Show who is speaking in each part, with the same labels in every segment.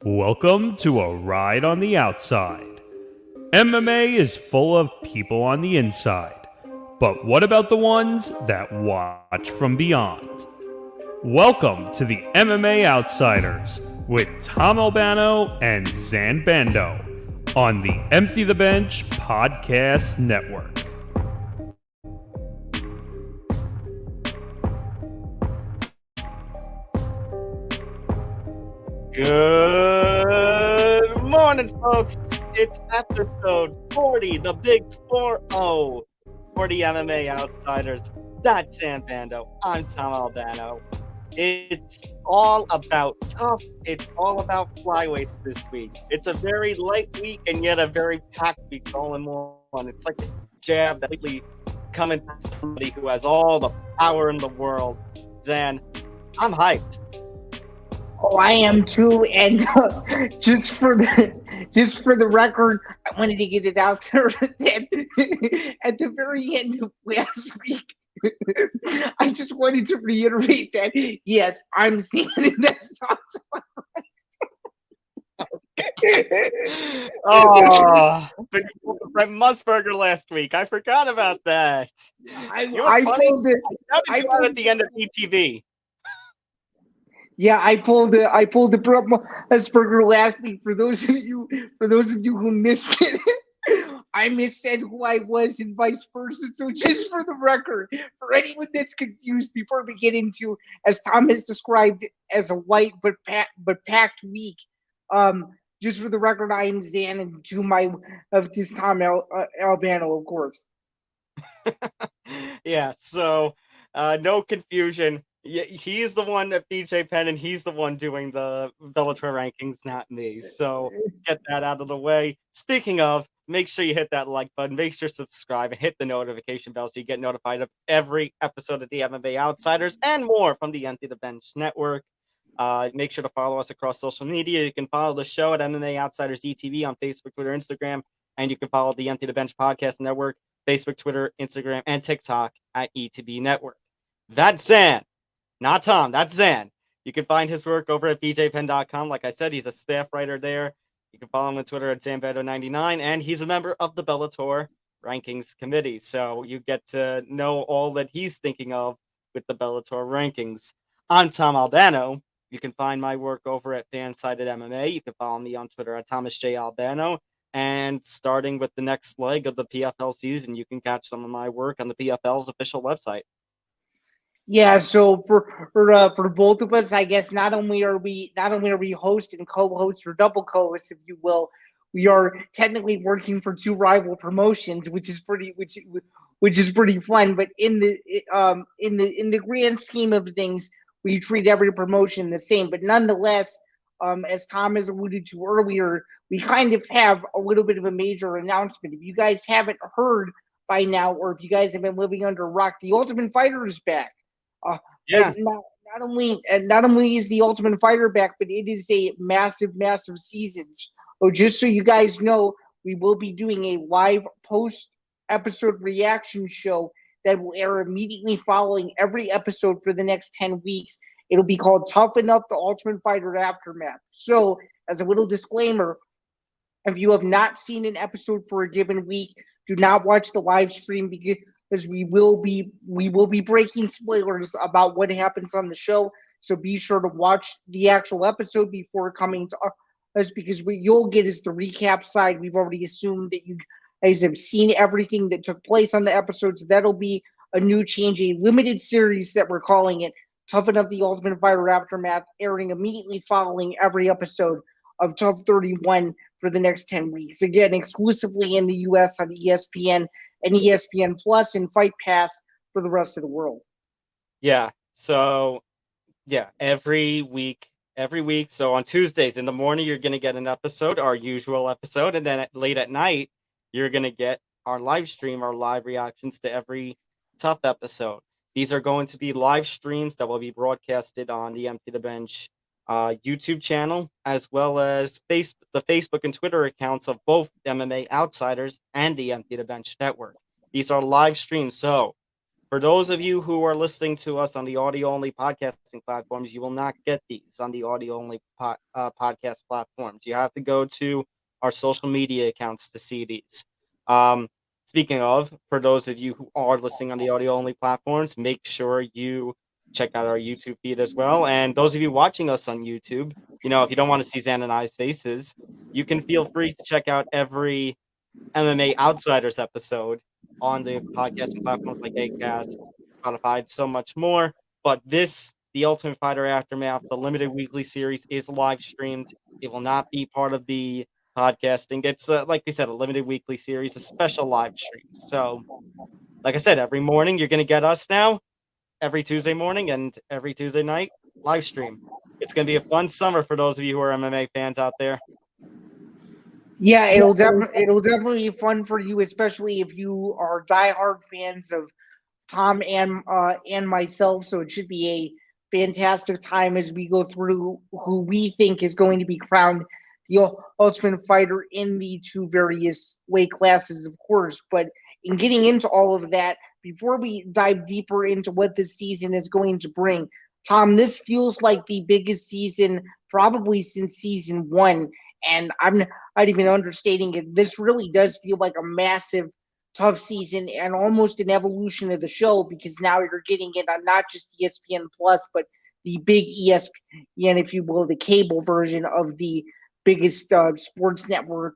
Speaker 1: Welcome to a ride on the outside. MMA is full of people on the inside. But what about the ones that watch from beyond? Welcome to the MMA Outsiders with Tom Albano and Zain Bando on the Empty the Bench Podcast Network.
Speaker 2: Good morning, folks. It's episode 40, the big 4-0 for the MMA Outsiders. That's Zain Bando. I'm Tom Albano. It's all about tough. It's all about flyweights this week. It's a very light week and yet a very packed week all in one. It's like a jab that lately coming from somebody who has all the power in the world. Zain, I'm hyped.
Speaker 3: Oh, I am too, and just for the record, I wanted to get it out there that at the very end of last week, I just wanted to reiterate that yes, I'm seeing that sounds
Speaker 2: Oh, but you pulled the Brent Musburger last week. I forgot about that.
Speaker 3: I
Speaker 2: You know what's funny?
Speaker 3: pulled it.
Speaker 2: I pulled at the end of ETV.
Speaker 3: Yeah, I pulled the Brett Musburger last week. For those of you who missed it, I missaid who I was and vice versa. So just for the record, for anyone that's confused, before we get into, as Tom has described, as a light but packed week, just for the record, I am Zain, and to my of this Tom Albano, of course.
Speaker 2: Yeah, so no confusion. Yeah, he's the one at BJ Penn, and he's the one doing the Bellator rankings, not me. So get that out of the way. Speaking of, make sure you hit that like button, make sure to subscribe, and hit the notification bell so you get notified of every episode of the MMA Outsiders and more from the Empty the Bench Network. Make sure to follow us across social media. You can follow the show at MMA Outsiders ETV on Facebook, Twitter, Instagram, and you can follow the Empty the Bench Podcast Network, Facebook, Twitter, Instagram, and TikTok at ETB Network. That's Zain. Not Tom, that's Zain. You can find his work over at bjpen.com. Like I said, he's a staff writer there. You can follow him on Twitter at ZainBando99, and he's a member of the Bellator Rankings Committee. So you get to know all that he's thinking of with the Bellator rankings. I'm Tom Albano. You can find my work over at Fansided MMA. You can follow me on Twitter at Thomas J. Albano. And starting with the next leg of the PFL season, you can catch some of my work on the PFL's official website.
Speaker 3: Yeah, so for both of us, I guess not only are we host and co-host, or double co-host, if you will, we are technically working for two rival promotions, which is pretty fun. But in the grand scheme of things, we treat every promotion the same. But nonetheless, as Tom has alluded to earlier, we kind of have a little bit of a major announcement. If you guys haven't heard by now, or if you guys have been living under a rock, the Ultimate Fighter is back.
Speaker 2: Yeah.
Speaker 3: Not only is the Ultimate Fighter back, but it is a massive season. Oh, just so you guys know, we will be doing a live post episode reaction show that will air immediately following every episode for the next 10 weeks. It'll be called Tough Enough, the Ultimate Fighter Aftermath. So, as a little disclaimer, if you have not seen an episode for a given week, do not watch the live stream, because we will be breaking spoilers about what happens on the show. So be sure to watch the actual episode before coming to us, because what you'll get is the recap side. We've already assumed that you guys have seen everything that took place on the episodes. That'll be a new change, a limited series that we're calling it Tough Enough, the Ultimate Fighter Aftermath, airing immediately following every episode of Tough 31 for the next 10 weeks. Again, exclusively in the US on ESPN and ESPN Plus and Fight Pass for the rest of the world.
Speaker 2: Yeah. So, yeah, every week. So on Tuesdays in the morning, you're going to get an episode, our usual episode. And then late at night, you're going to get our live stream, our live reactions to every tough episode. These are going to be live streams that will be broadcasted on the Empty the Bench YouTube channel, as well as the Facebook and Twitter accounts of both MMA Outsiders and the Empty the Bench Network. These are live streams, so For those of you who are listening to us on the audio-only podcasting platforms, you will not get these on the audio-only podcast platforms. You have to go to our social media accounts to see these. Um, Speaking of, for those of you who are listening on the audio-only platforms, make sure you check out our YouTube feed as well. And those of you watching us on YouTube, if you don't want to see Zan and I's faces, you can feel free to check out every MMA Outsiders episode on the podcasting platforms like Acast, Spotify, so much more. But this, the Ultimate Fighter Aftermath, the limited weekly series, is live streamed. It will not be part of the podcasting. It's like we said, a limited weekly series, a special live stream. So, like I said, every morning you're going to get us now. Every Tuesday morning and every Tuesday night live stream. It's going to be a fun summer for those of you who are MMA fans out there.
Speaker 3: Yeah, it'll definitely be fun for you, especially if you are diehard fans of Tom and myself. So it should be a fantastic time as we go through who we think is going to be crowned the Ultimate Fighter in the two various weight classes, of course. But in getting into all of that, before we dive deeper into what this season is going to bring, Tom, this feels like the biggest season probably since season one. And I'm not even understating it. This really does feel like a massive, tough season and almost an evolution of the show, because now you're getting it on not just ESPN Plus, but the big ESPN, if you will, the cable version of the biggest sports network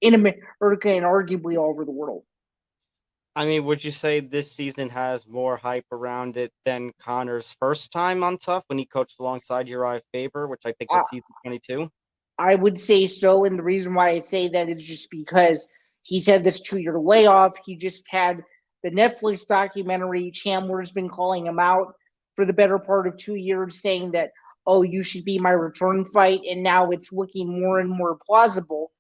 Speaker 3: in America and arguably all over the world.
Speaker 2: I mean, would you say this season has more hype around it than Conor's first time on Tough when he coached alongside Uriah Faber, which I think was season 22?
Speaker 3: I would say so. And the reason why I say that is just because he's had this 2-year layoff. He just had the Netflix documentary. Chandler's been calling him out for the better part of 2 years, saying that, oh, you should be my return fight. And now it's looking more and more plausible.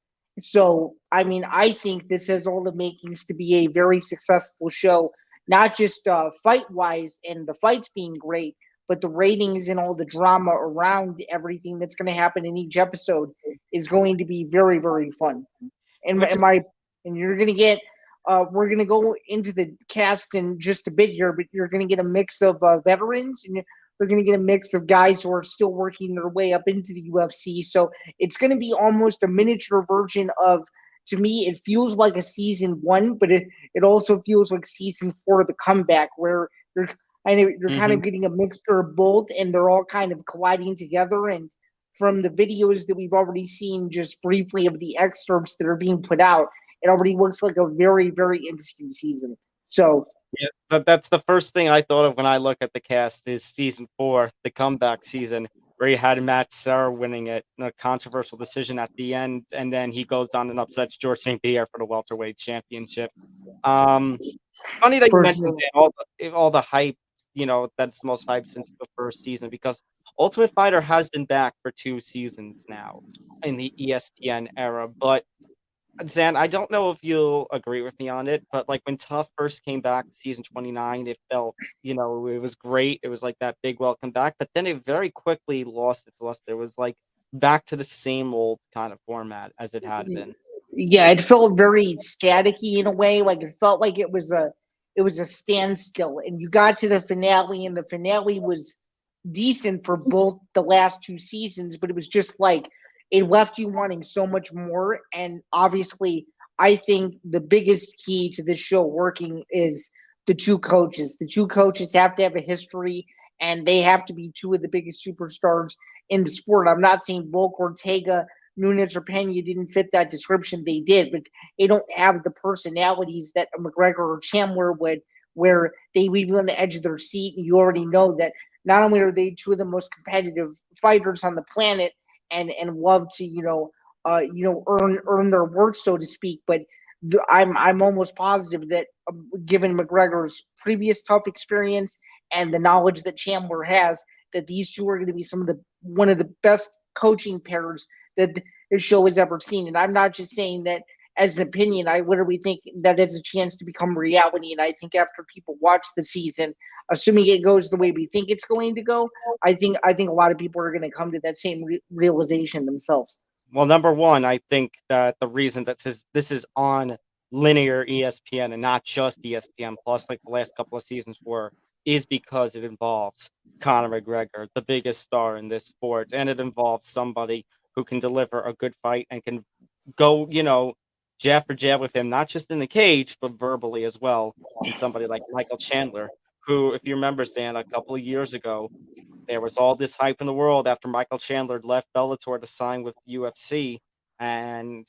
Speaker 3: So, I mean, I think this has all the makings to be a very successful show, not just fight-wise and the fights being great, but the ratings and all the drama around everything that's going to happen in each episode is going to be very, very fun. And you're going to get, we're going to go into the cast in just a bit here, but you're going to get a mix of veterans, and we're going to get a mix of guys who are still working their way up into the UFC. So it's going to be almost a miniature version of, to me, it feels like a season one, but it also feels like season 4 of the comeback, where you're kind of getting a mixture of both, and they're all kind of colliding together. And from the videos that we've already seen just briefly of the excerpts that are being put out, it already looks like a very, very interesting season. So
Speaker 2: yeah, that's the first thing I thought of when I look at the cast is season 4, the comeback season, where he had Matt Serra winning it in a controversial decision at the end, and then he goes on and upsets George St. Pierre for the welterweight championship. Funny that you mentioned all the hype, that's the most hype since the first season, because Ultimate Fighter has been back for 2 seasons now in the ESPN era. But Zan, I don't know if you'll agree with me on it, but like when Tough first came back, season 29, it felt, it was great. It was like that big welcome back, but then it very quickly lost its luster. It was like back to the same old kind of format as it had been.
Speaker 3: Yeah, it felt very staticky in a way. Like it felt like it was a standstill. And you got to the finale, and the finale was decent for both the last 2 seasons, but it was just like it left you wanting so much more. And obviously, I think the biggest key to this show working is the 2 coaches. The 2 coaches have to have a history, and they have to be 2 of the biggest superstars in the sport. I'm not saying Volk, Ortega, Nunes, or Pena didn't fit that description. They did, but they don't have the personalities that a McGregor or Chandler would, where they leave you on the edge of their seat, and you already know that not only are they 2 of the most competitive fighters on the planet, and love to earn their worth, so to speak, but I'm almost positive that given McGregor's previous tough experience and the knowledge that Chandler has, that these 2 are going to be one of the best coaching pairs that the show has ever seen. And I'm not just saying that as an opinion. I literally think that has a chance to become reality. And I think after people watch the season, assuming it goes the way we think it's going to go, I think a lot of people are going to come to that same realization themselves.
Speaker 2: Well, number one, I think that the reason that this is on linear ESPN and not just ESPN Plus like the last couple of seasons were, is because it involves Conor McGregor, the biggest star in this sport, and it involves somebody who can deliver a good fight and can go, jab for jab with him, not just in the cage, but verbally as well. And somebody like Michael Chandler, who, if you remember, Stan, a couple of years ago, there was all this hype in the world after Michael Chandler left Bellator to sign with UFC, and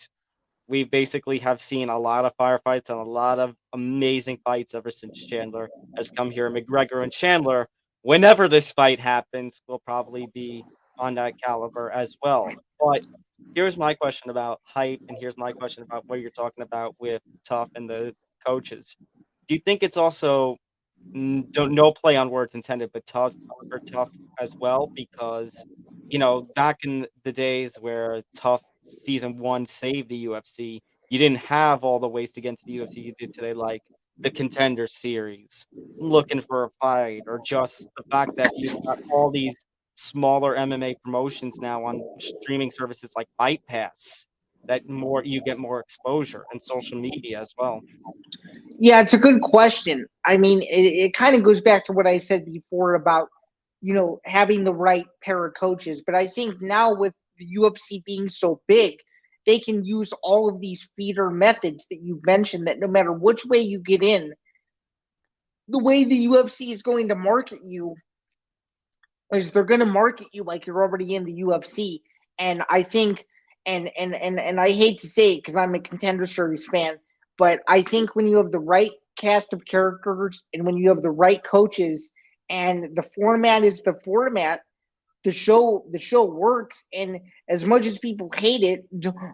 Speaker 2: we basically have seen a lot of firefights and a lot of amazing fights ever since Chandler has come here. McGregor and Chandler, whenever this fight happens, will probably be on that caliber as well. But here's my question about hype, and here's my question about what you're talking about with Tough and the coaches. Do you think it's also don't no play on words intended, but tough as well because back in the days where Tough season one saved the UFC, you didn't have all the ways to get into the UFC you did today, like the Contender Series, looking for a fight, or just the fact that you've got all these smaller MMA promotions now on streaming services like Fight Pass that more you get more exposure and social media as well.
Speaker 3: Yeah, it's a good question. I mean, it kind of goes back to what I said before about, having the right pair of coaches. But I think now with the UFC being so big, they can use all of these feeder methods that you mentioned that no matter which way you get in, the way the UFC is going to market you is they're going to market you like you're already in the UFC. And I think, and I hate to say it because I'm a Contender Series fan, but I think when you have the right cast of characters and when you have the right coaches and the format is the format, the show works. And as much as people hate it,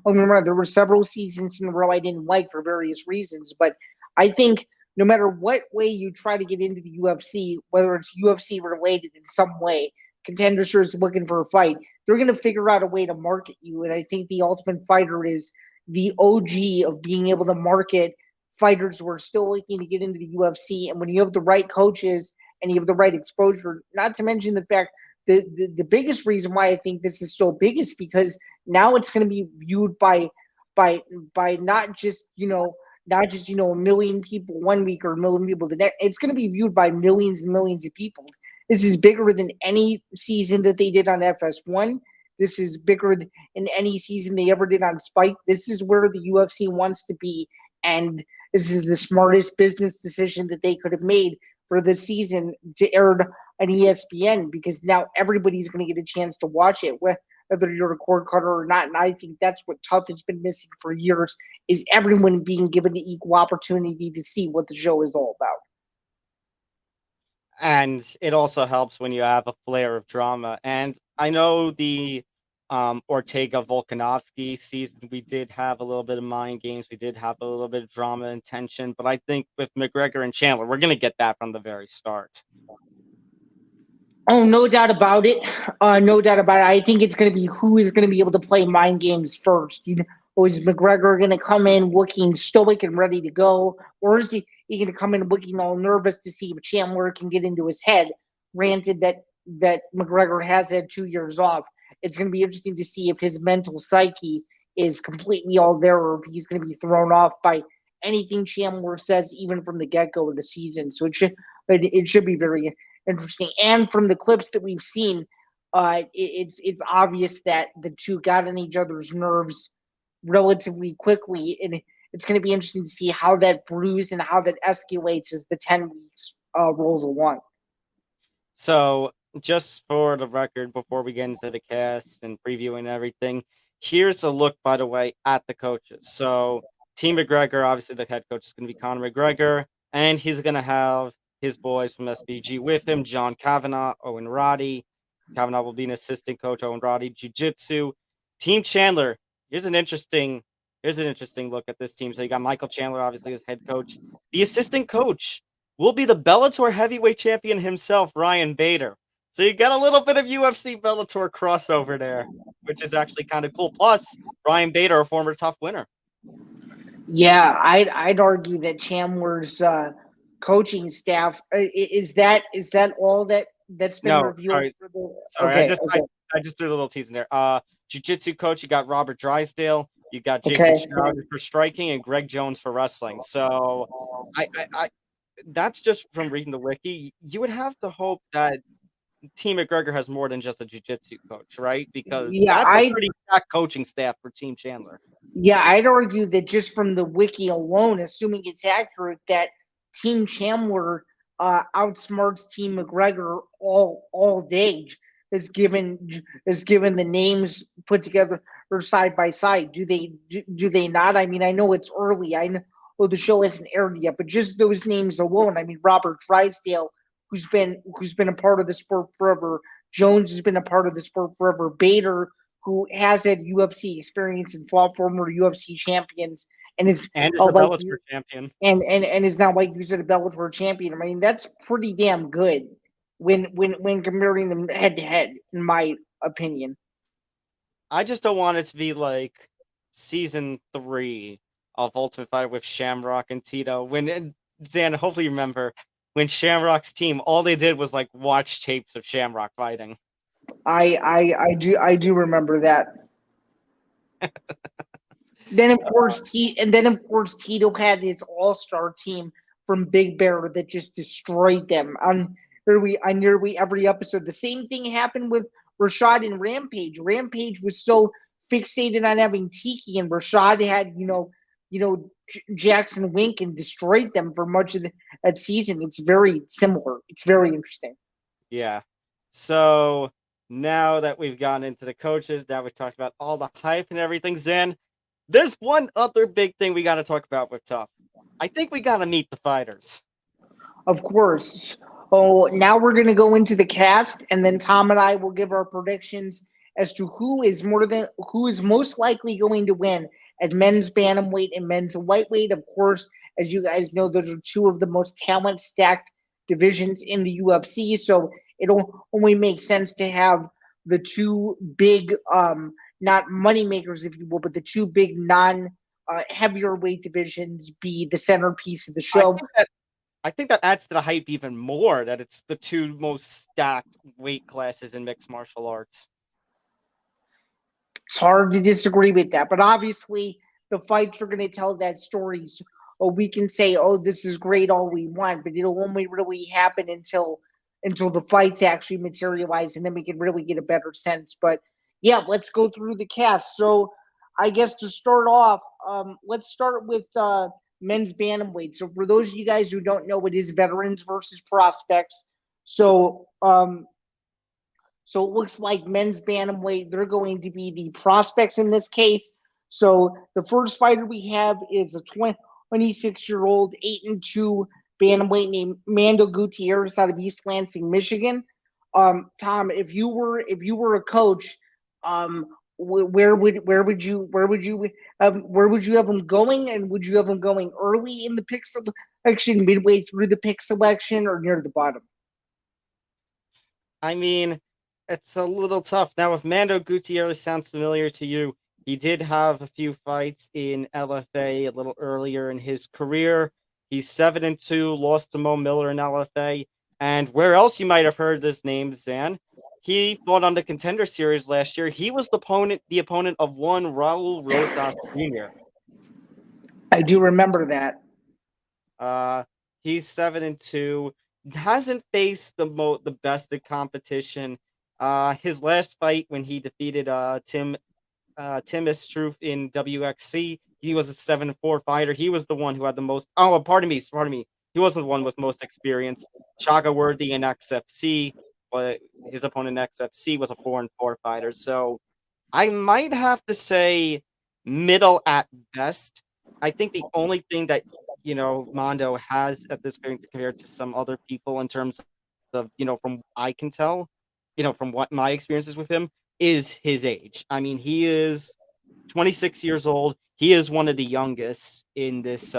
Speaker 3: remember there were several seasons in a row I didn't like for various reasons, but I think no matter what way you try to get into the UFC, whether it's UFC related in some way, Contender Series looking for a fight, they're going to figure out a way to market you. And I think the Ultimate Fighter is the OG of being able to market fighters who are still looking to get into the UFC. And when you have the right coaches and you have the right exposure, not to mention the fact the biggest reason why I think this is so big is because now it's going to be viewed by not just a million people one week or a million people the next. It's going to be viewed by millions and millions of people. This is bigger than any season that they did on FS1. This is bigger than any season they ever did on Spike. This is where the UFC wants to be, and this is the smartest business decision that they could have made for the season to air on ESPN, because now everybody's going to get a chance to watch it, whether you're a cord cutter or not. And I think that's what Tough has been missing for years, is everyone being given the equal opportunity to see what the show is all about.
Speaker 2: And it also helps when you have a flair of drama. And I know the Ortega Volkanovski season, we did have a little bit of mind games. We did have a little bit of drama and tension. But I think with McGregor and Chandler, we're going to get that from the very start.
Speaker 3: Oh, no doubt about it. No doubt about it. I think it's going to be who is going to be able to play mind games first. Or is McGregor going to come in looking stoic and ready to go? Or is he going to come in looking all nervous to see if Chandler can get into his head? Granted that McGregor has had 2 years off. It's going to be interesting to see if his mental psyche is completely all there, or if he's going to be thrown off by anything Chandler says, even from the get-go of the season. So it should be very interesting. And from the clips that we've seen, it's obvious that the two got on each other's nerves relatively quickly, and it's going to be interesting to see how that brews and how that escalates as the 10 weeks rolls along.
Speaker 2: So, just for the record, before we get into the cast and preview and everything, here's a look, by the way, at the coaches. So, Team McGregor, obviously the head coach is going to be Conor McGregor, and he's going to have his boys from SBG with him, John Kavanagh, Owen Roddy. Kavanagh will be an assistant coach, Owen Roddy, Jiu-Jitsu. Team Chandler, here's an interesting look at this team. So you got Michael Chandler, obviously, as head coach. The assistant coach will be the Bellator heavyweight champion himself, Ryan Bader. So you got a little bit of UFC Bellator crossover there, which is actually kind of cool. Plus, Ryan Bader, a former Tough winner.
Speaker 3: Yeah, I'd argue that Chandler's coaching staff is that all that's been revealed.
Speaker 2: Sorry, okay, I just threw a little tease in there. Jiu-Jitsu coach, you got Robert Drysdale. You got Jason
Speaker 3: Okay.
Speaker 2: Shroud for striking and Greg Jones for wrestling. So I that's just from reading the wiki. You would have to hope that Team McGregor has more than just a jiu-jitsu coach, right? Because
Speaker 3: Yeah,
Speaker 2: that's a pretty stacked coaching staff for Team Chandler.
Speaker 3: I'd argue that just from the wiki alone, assuming it's accurate, that Team Chandler outsmarts Team McGregor all day. Is given the names put together or side by side. Do they not? I mean, I know it's early. I know the show hasn't aired yet, but just those names alone. I mean, Robert Drysdale, who's been a part of the sport forever. Jones has been a part of the sport forever. Bader, who has had UFC experience and fought former UFC champions, and is
Speaker 2: a Bellator champion,
Speaker 3: and is now, like you said, a Bellator champion. I mean, that's pretty damn good when comparing them head to head, in my opinion.
Speaker 2: I just don't want it to be like season 3 of Ultimate Fighter with Shamrock and Tito. When Zan, hopefully you remember when Shamrock's team, all they did was like watch tapes of Shamrock fighting.
Speaker 3: I do remember that. Then of course Tito had his all-star team from Big Bear that just destroyed them on nearly every episode. The same thing happened with Rashad and Rampage. Rampage was so fixated on having Tiki, and Rashad had Jackson Wink and destroyed them for much of that season. It's very similar. It's very interesting.
Speaker 2: Yeah. So now that we've gotten into the coaches, now we've talked about all the hype and everything, Zen, there's one other big thing we got to talk about with Tough. I think we got to meet the fighters.
Speaker 3: Of course. Oh, now we're going to go into the cast, and then Tom and I will give our predictions as to who is most likely going to win at men's bantamweight and men's lightweight. Of course, as you guys know, those are two of the most talent-stacked divisions in the UFC, so it'll only make sense to have the two big, not money makers, if you will, but the two big heavier weight divisions be the centerpiece of the show.
Speaker 2: I think that adds to the hype even more, that it's the two most stacked weight classes in mixed martial arts.
Speaker 3: It's hard to disagree with that, but obviously the fights are going to tell that story. So, we can say, this is great all we want, but it'll only really happen until the fights actually materialize, and then we can really get a better sense. But yeah, let's go through the cast. So I guess to start off, let's start with men's bantamweight. So for those of you guys who don't know, it is veterans versus prospects. So it looks like men's bantamweight, they're going to be the prospects in this case. So the first fighter we have is a 26-year-old 8-2 bantamweight named Mando Gutierrez out of East Lansing, Michigan. Tom, if you were a coach, where would you have him going, and would you have him going early in the pick selection, midway through the pick selection, or near the bottom?
Speaker 2: I mean, it's a little tough. Now, if Mando Gutierrez sounds familiar to you, he did have a few fights in LFA a little earlier in his career. He's 7-2, lost to Mo Miller in LFA. And where else you might have heard this name, Zan? He fought on the Contender Series last year. He was the opponent of one Raul Rosas Jr.
Speaker 3: I do remember that.
Speaker 2: He's 7-2. Hasn't faced the best of competition. His last fight when he defeated Tim Struth in WXC, he was a 7-4 fighter. He was the one who had the most. Oh, pardon me. He wasn't the one with most experience. Chaga Worthy in XFC, but his opponent in XFC was a 4-4 fighter. So I might have to say middle at best. I think the only thing that Mando has at this point compared to some other people in terms of from what I can tell, from what my experiences with him, is his age. I mean, he is 26 years old. He is one of the youngest in this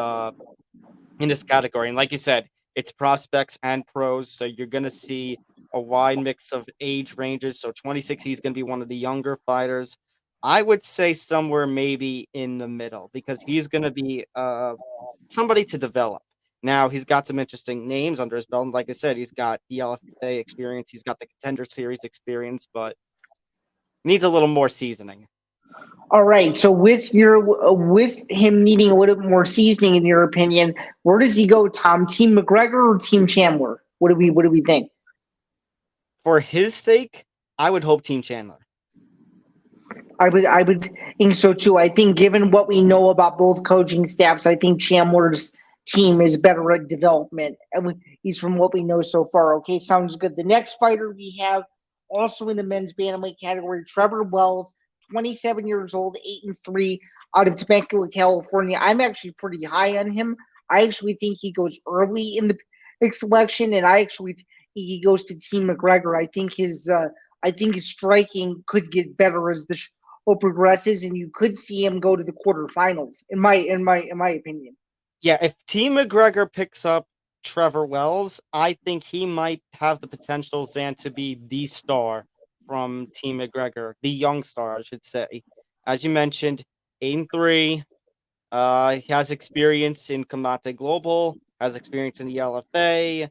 Speaker 2: category. And like you said, it's prospects and pros, so you're going to see a wide mix of age ranges. So 26, he's going to be one of the younger fighters. I would say somewhere maybe in the middle, because he's going to be somebody to develop. Now, he's got some interesting names under his belt. And like I said, he's got the LFA experience. He's got the Contender Series experience, but needs a little more seasoning.
Speaker 3: All right. So with him needing a little bit more seasoning, in your opinion, where does he go, Tom? Team McGregor or Team Chandler? What do we think?
Speaker 2: For his sake, I would hope Team Chandler.
Speaker 3: I would think so too. I think given what we know about both coaching staffs, I think Chandler's team is better at development. He's from what we know so far. Okay, sounds good. The next fighter we have, also in the men's bantamweight category, Trevor Wells, 27 years old, 8-3, out of Temecula, California. I'm actually pretty high on him. I actually think he goes early in the pick selection, and I actually think he goes to Team McGregor. I think his striking could get better as the progresses, and you could see him go to the quarterfinals. In my opinion.
Speaker 2: Yeah, if Team McGregor picks up Trevor Wells, I think he might have the potential, Zan, to be the star from Team McGregor, the young star, I should say. As you mentioned, 8-3. He has experience in Combate Global, has experience in the LFA.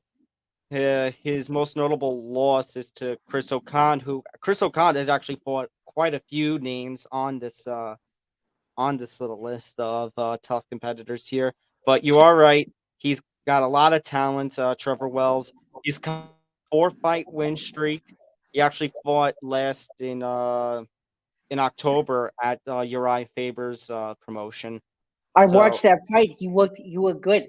Speaker 2: His most notable loss is to Chris O'Con, who Chris O'Con has actually fought quite a few names on this little list of tough competitors here. But you are right. He's got a lot of talent, Trevor Wells. He's got a 4-fight win streak. He actually fought last in October at Uriah Faber's promotion.
Speaker 3: I
Speaker 2: So
Speaker 3: watched that fight. He looked good.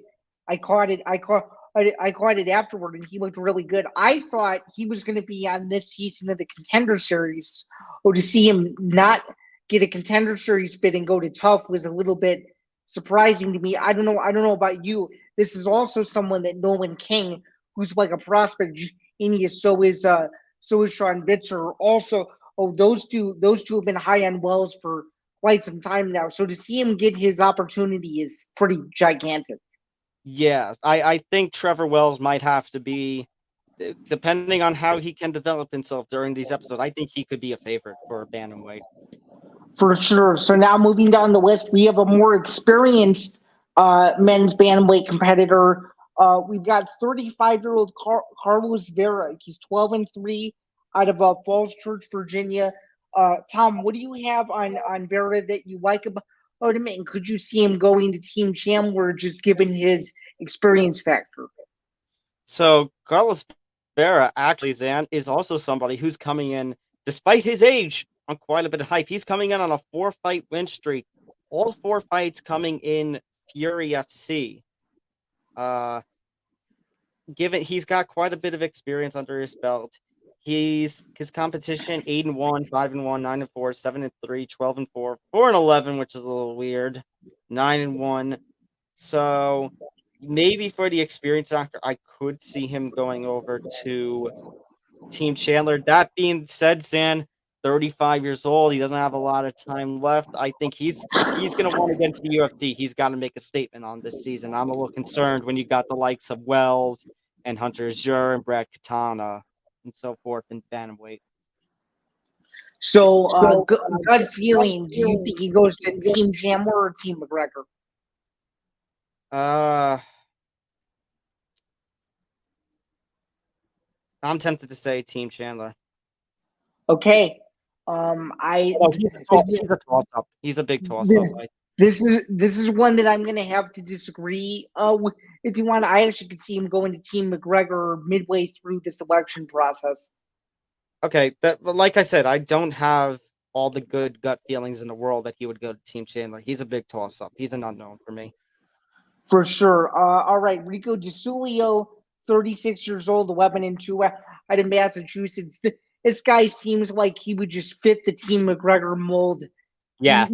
Speaker 3: I caught it afterward, and he looked really good. I thought he was going to be on this season of the Contender Series, or to see him not get a Contender Series bid and go to Tough was a little bit surprising to me. I don't know about you. This is also someone that Nolan King, who's like a prospect genius. So is Sean Bitzer. Also, those two have been high on Wells for quite some time now. So to see him get his opportunity is pretty gigantic.
Speaker 2: yeah, I think Trevor Wells might have to be, depending on how he can develop himself during these episodes. I think he could be a favorite for bantamweight.
Speaker 3: For sure. So now moving down the list, we have a more experienced men's bantamweight competitor. We've got 35-year-old Carlos Vera. He's 12-3 out of Falls Church, Virginia. Tom, what do you have on Vera that you like about him? And could you see him going to Team Chandler just given his experience factor?
Speaker 2: So Carlos Vera, actually, Zan, is also somebody who's coming in, despite his age, on quite a bit of hype. He's coming in on a 4-fight win streak. All 4 fights coming in Fury FC. Uh, Given he's got quite a bit of experience under his belt. His competition 8-1, 5-1, 9-4, 7-3, 12-4, 4-11, which is a little weird. 9-1. So maybe for the experience factor, I could see him going over to Team Chandler. That being said, Zan, 35 years old, he doesn't have a lot of time left. I think if he's going to want to get into the UFC, he's got to make a statement on this season. I'm a little concerned when you got the likes of Wells and Hunter Azure and Brad Katana and so forth in bantamweight.
Speaker 3: So, gut feeling, do you think he goes to Team Chandler or Team McGregor?
Speaker 2: I'm tempted to say Team Chandler.
Speaker 3: Okay.
Speaker 2: He's a toss-up. He's a big toss-up.
Speaker 3: This is one that I'm going to have to disagree with. If you want, I actually could see him going to Team McGregor midway through the selection process.
Speaker 2: Okay, but like I said, I don't have all the good gut feelings in the world that he would go to Team Chandler. He's a big toss-up. He's an unknown for me.
Speaker 3: For sure. All right, Rico DeSulio, 36 years old, 11-2 out of Massachusetts. This guy seems like he would just fit the Team McGregor mold.
Speaker 2: Yeah,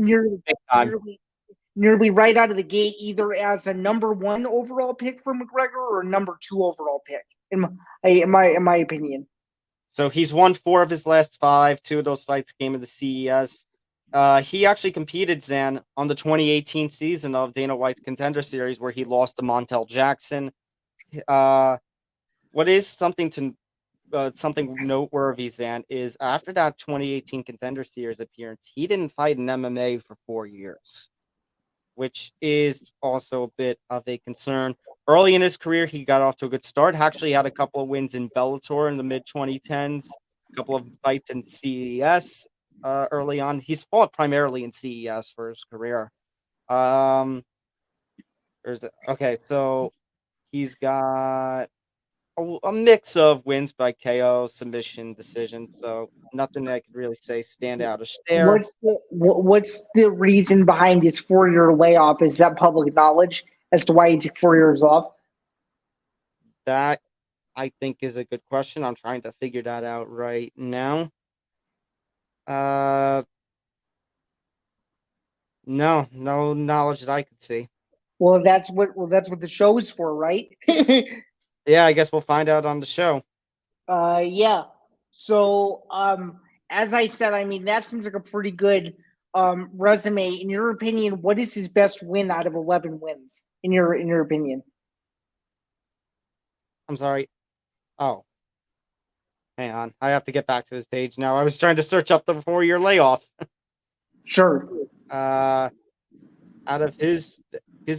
Speaker 3: nearly right out of the gate, either as a number 1 overall pick for McGregor or a number 2 overall pick, in my opinion.
Speaker 2: So he's won 4 of his last 5. 2 of those fights came in the CES. He actually competed, Zan, on the 2018 season of Dana White's Contender Series, where he lost to Montel Jackson. What is something noteworthy, Zan, is after that 2018 Contender Series appearance, he didn't fight in MMA for 4 years, which is also a bit of a concern. Early in his career, he got off to a good start. Actually had a couple of wins in Bellator in the mid-2010s, a couple of fights in CES. early on. He's fought primarily in CES for his career. Okay, so he's got a mix of wins by KO, submission, decision. So nothing that I could really say stand out as there.
Speaker 3: What's the reason behind his 4-year layoff? Is that public knowledge as to why he took 4 years off?
Speaker 2: That I think is a good question. I'm trying to figure that out right now. No knowledge that I could see.
Speaker 3: Well, that's what the show is for, right?
Speaker 2: Yeah, I guess we'll find out on the show.
Speaker 3: Yeah. So, as I said, I mean that seems like a pretty good resume. In your opinion, what is his best win out of 11 wins? In your opinion?
Speaker 2: I'm sorry. Oh, hang on. I have to get back to his page now. I was trying to search up the 4-year layoff.
Speaker 3: Sure.
Speaker 2: Out of his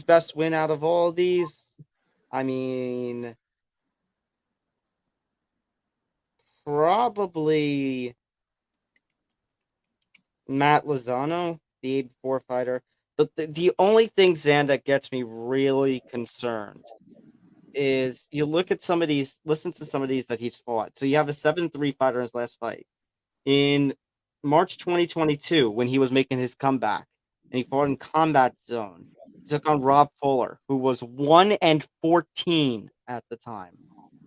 Speaker 2: best win out of all of these, I mean, probably Matt Lozano, the 84 fighter. The only thing, Zan, that gets me really concerned is you look at some of these, listen to some of these that he's fought. So you have a 7-3 fighter in his last fight. In March 2022, when he was making his comeback, and he fought in Combat Zone, he took on Rob Fuller, who was 1-14 at the time.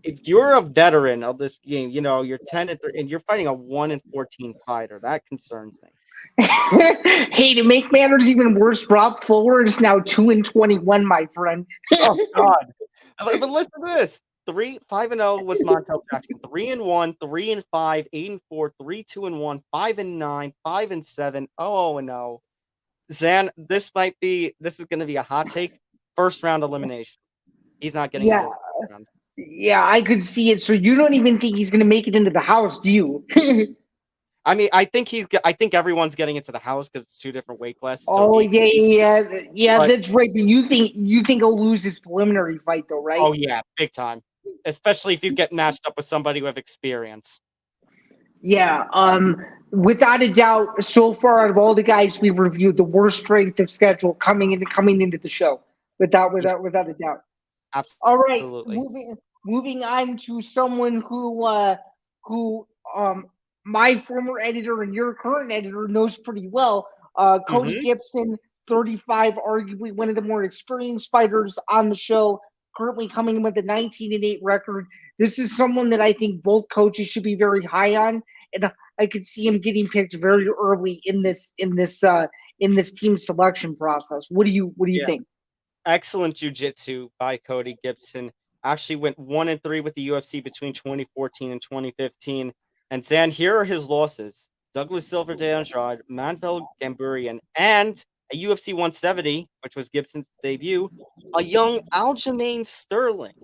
Speaker 2: If you're a veteran of this game, you know you're 10-3, and you're fighting a 1-14 fighter. That concerns me.
Speaker 3: Hey, to make matters even worse, Rob Fuller is now 2-21, my friend.
Speaker 2: Oh God! But listen to this: 5-0 was Montel Jackson. 3-1, 3-5, 8-4, 3-2-1, 5-9, 5-7, 0-0. Zan, this is going to be a hot take. First round elimination. He's not getting out of the first round.
Speaker 3: Yeah, I could see it. So you don't even think he's going to make it into the house, do you?
Speaker 2: I mean, I think everyone's getting into the house because it's 2 different weight classes.
Speaker 3: Oh yeah, that's right. But you think he'll lose his preliminary fight, though, right?
Speaker 2: Oh yeah, big time. Especially if you get matched up with somebody with experience.
Speaker 3: Yeah, without a doubt, so far out of all the guys we've reviewed, the worst strength of schedule coming into the show, without a doubt.
Speaker 2: Absolutely.
Speaker 3: All right, moving on to someone who my former editor and your current editor knows pretty well. Cody Gibson, 35, arguably one of the more experienced fighters on the show, currently coming in with a 19-8 record. This is someone that I think both coaches should be very high on, and I could see him getting picked very early in this team selection process. What do you think?
Speaker 2: Excellent jiu-jitsu by Cody Gibson. Actually went 1-3 with the UFC between 2014 and 2015. And Zan, here are his losses: Douglas Silver de Andrade, Manvel Gamburian, and a UFC 170, which was Gibson's debut, a young Aljamain Sterling.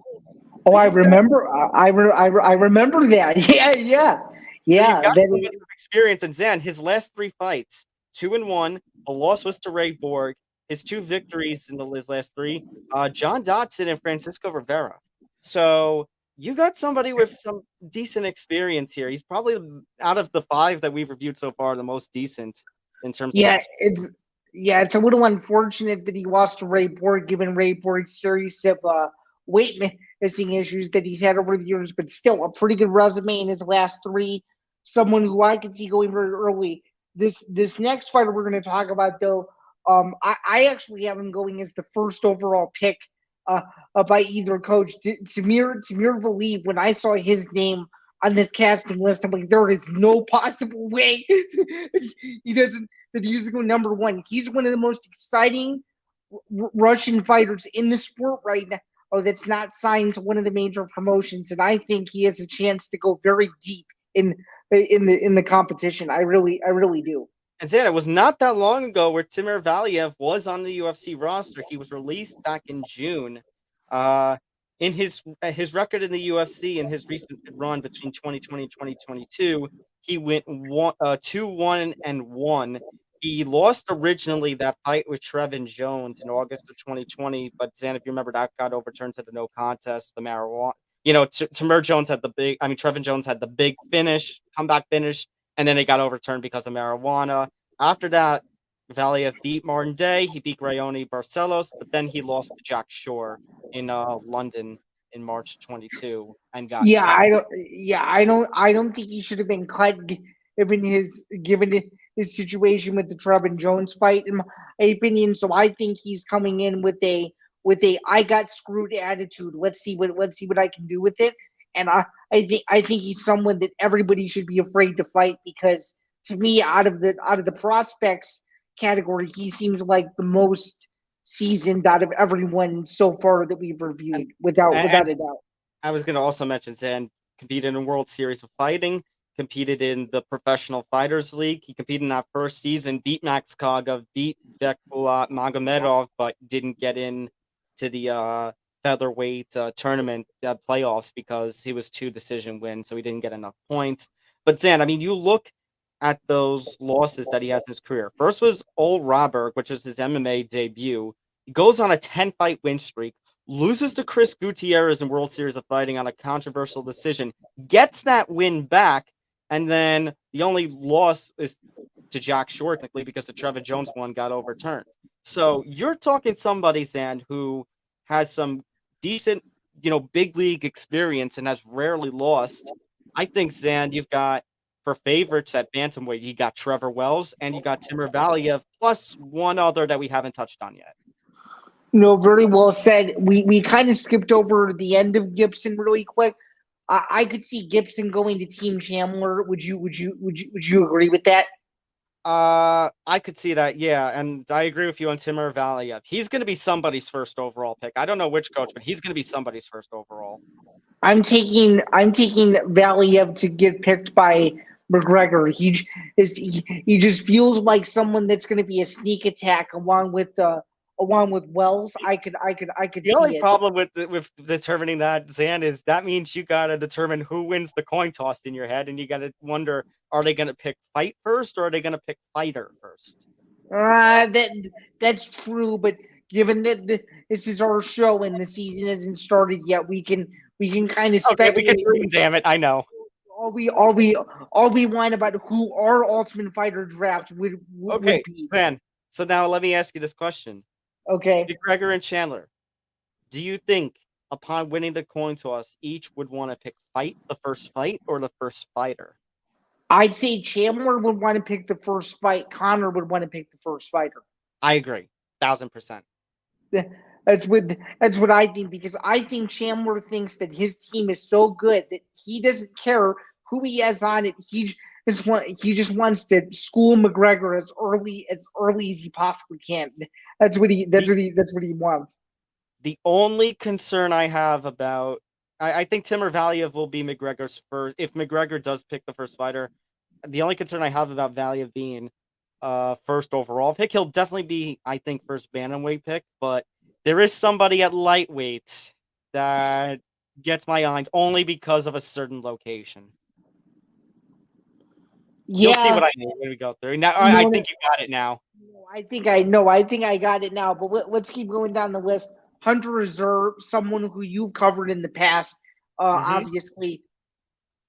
Speaker 3: Oh, I remember. I remember that. Yeah.
Speaker 2: So got experience. And Zan, his last 3 fights, 2-1. A loss was to Ray Borg. His 2 victories in his last 3, John Dodson and Francisco Rivera. So you got somebody with some decent experience here. He's probably, out of the 5 that we've reviewed so far, the most decent in terms of experience.
Speaker 3: It's a little unfortunate that he lost to Ray Borg, given Ray Borg's series of weight missing issues that he's had over the years, but still a pretty good resume in his last 3. Someone who I could see going very early. This next fighter we're going to talk about, though, I actually have him going as the first overall pick by either coach. Tamir Valiev, when I saw his name on this casting list, I'm like, there is no possible way he's going to go number 1. He's one of the most exciting Russian fighters in the sport right now. Oh, that's not signed to one of the major promotions, and I think he has a chance to go very deep in the competition. I really do.
Speaker 2: And Zan, it was not that long ago where Timur Valiev was on the UFC roster. He was released back in June. In his record in the UFC in his recent run between 2020 and 2022, he went 2-1-1. He lost originally that fight with Trevin Jones in August of 2020, but Zan, if you remember, that got overturned to the no contest, the marijuana. Trevin Jones had the big finish, comeback finish. and then it got overturned because of marijuana. After that, Valiev beat Martin Day. He beat Rayoni Barcelos, but then he lost to Jack Shore in London in March 22 and got
Speaker 3: Yeah,
Speaker 2: cut.
Speaker 3: I don't think he should have been cut given his situation with the Trevin Jones fight, in my opinion. So I think he's coming in with a I got screwed attitude. Let's see what I can do with it. And I think he's someone that everybody should be afraid to fight, because to me, out of the prospects category, he seems like the most seasoned out of everyone so far that we've reviewed, without a doubt.
Speaker 2: I was going to also mention Zain competed in World Series of Fighting, competed in the Professional Fighters League. He competed in that first season, beat Max Kaga, beat Bekbulat Magomedov, but didn't get in to the featherweight tournament playoffs because he was 2 decision wins, so he didn't get enough points. But Zain, I mean, you look at those losses that he has in his career. First was Ole Roberg, which was his MMA debut. He goes on a 10-fight win streak, loses to Chris Gutierrez in World Series of Fighting on a controversial decision, gets that win back, and then the only loss is to Jack Shore, technically, because the Trevor Jones one got overturned. So you're talking somebody, Zain, who has some decent, big league experience and has rarely lost. I think, Zain, you've got, for favorites at bantamweight, you got Trevor Wells and you got Timur Valiev, plus one other that we haven't touched on yet.
Speaker 3: No, very well said. We kind of skipped over the end of Gibson really quick. I could see Gibson going to Team Chandler. Would you agree with that?
Speaker 2: I could see that, yeah, and I agree with you on Timur Valiev. He's going to be somebody's first overall pick. I don't know which coach, but he's going to be somebody's first overall.
Speaker 3: I'm taking Valiev to get picked by McGregor. He just feels like someone that's going to be a sneak attack along with Wells. I could
Speaker 2: The
Speaker 3: see
Speaker 2: only
Speaker 3: it.
Speaker 2: problem with determining that, Zain, is that means you got to determine who wins the coin toss in your head, and you got to wonder, are they going to pick fight first or are they going to pick fighter first?
Speaker 3: That's true, but given that this is our show and the season hasn't started yet, we can kind of
Speaker 2: Okay,
Speaker 3: speculate.
Speaker 2: we can dream, damn it, I know.
Speaker 3: All we whine about who our Ultimate Fighter draft would be.
Speaker 2: Zain, so now let me ask you this question.
Speaker 3: Okay.
Speaker 2: McGregor and Chandler, do you think upon winning the coin toss, each would want to pick fight the first fight or the first fighter?
Speaker 3: I'd say Chandler would want to pick the first fight. Conor would want to pick the first fighter.
Speaker 2: I agree, 1,000%.
Speaker 3: That's what I think, because I think Chandler thinks that his team is so good that he doesn't care who he has on it. He just wants to school McGregor as early as he possibly can. That's what he wants.
Speaker 2: The only concern I have about, I think Timur Valiev will be McGregor's first. If McGregor does pick the first fighter, the only concern I have about Valiev being first overall pick, he'll definitely be, I think, first bantamweight pick, but there is somebody at lightweight that gets my eye only because of a certain location.
Speaker 3: Yeah.
Speaker 2: You'll see what I mean when we go through. Now, I think you got it now.
Speaker 3: I think I know. I think I got it now. But let's keep going down the list. Hunter Reserve, someone who you've covered in the past, obviously.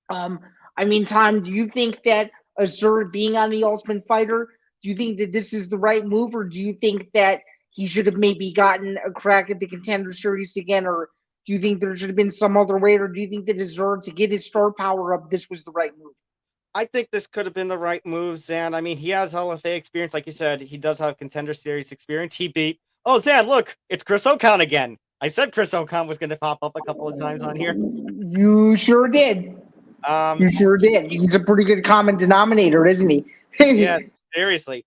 Speaker 3: I mean, Tom, do you think that Azur being on the Ultimate Fighter, do you think that this is the right move, or do you think that he should have maybe gotten a crack at the Contender Series again, or do you think there should have been some other way, or do you think that Azur, to get his star power up, this was the right move?
Speaker 2: I think this could have been the right move, Zain. I mean, he has LFA experience. Like you said, he does have Contender Series experience. He beat, Zain, look, it's Chris Ocon again. I said Chris Ocon was going to pop up a couple of times on here.
Speaker 3: You sure did. You sure did. He's a pretty good common denominator, isn't he?
Speaker 2: Yeah, seriously.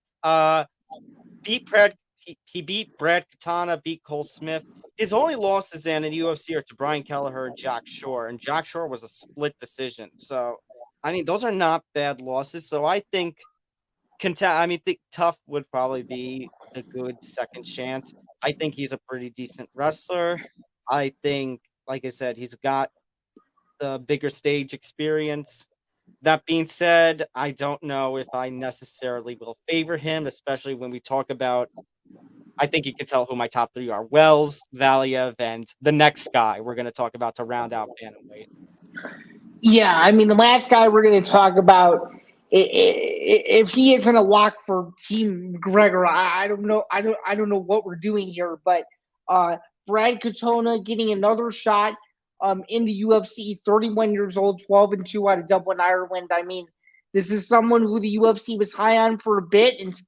Speaker 2: He beat Brad Katana, beat Cole Smith. His only losses in UFC are to Brian Kelleher and Jack Shore, and Jack Shore was a split decision. So, I mean, those are not bad losses. So I think Tough would probably be a good second chance. I think he's a pretty decent wrestler. I think, like I said, he's got the bigger stage experience. That being said, I don't know if I necessarily will favor him, especially when we talk about, I think you can tell who my top three are: Wells, Valiev, and the next guy we're going to talk about to round out bantamweight.
Speaker 3: Yeah, I mean, the last guy we're going to talk about If he isn't a lock for Team McGregor, I don't know. I don't know what we're doing here. But Brad Katona getting another shot in the UFC, 31 years old, 12-2 out of Dublin, Ireland. I mean, this is someone who the UFC was high on for a bit, and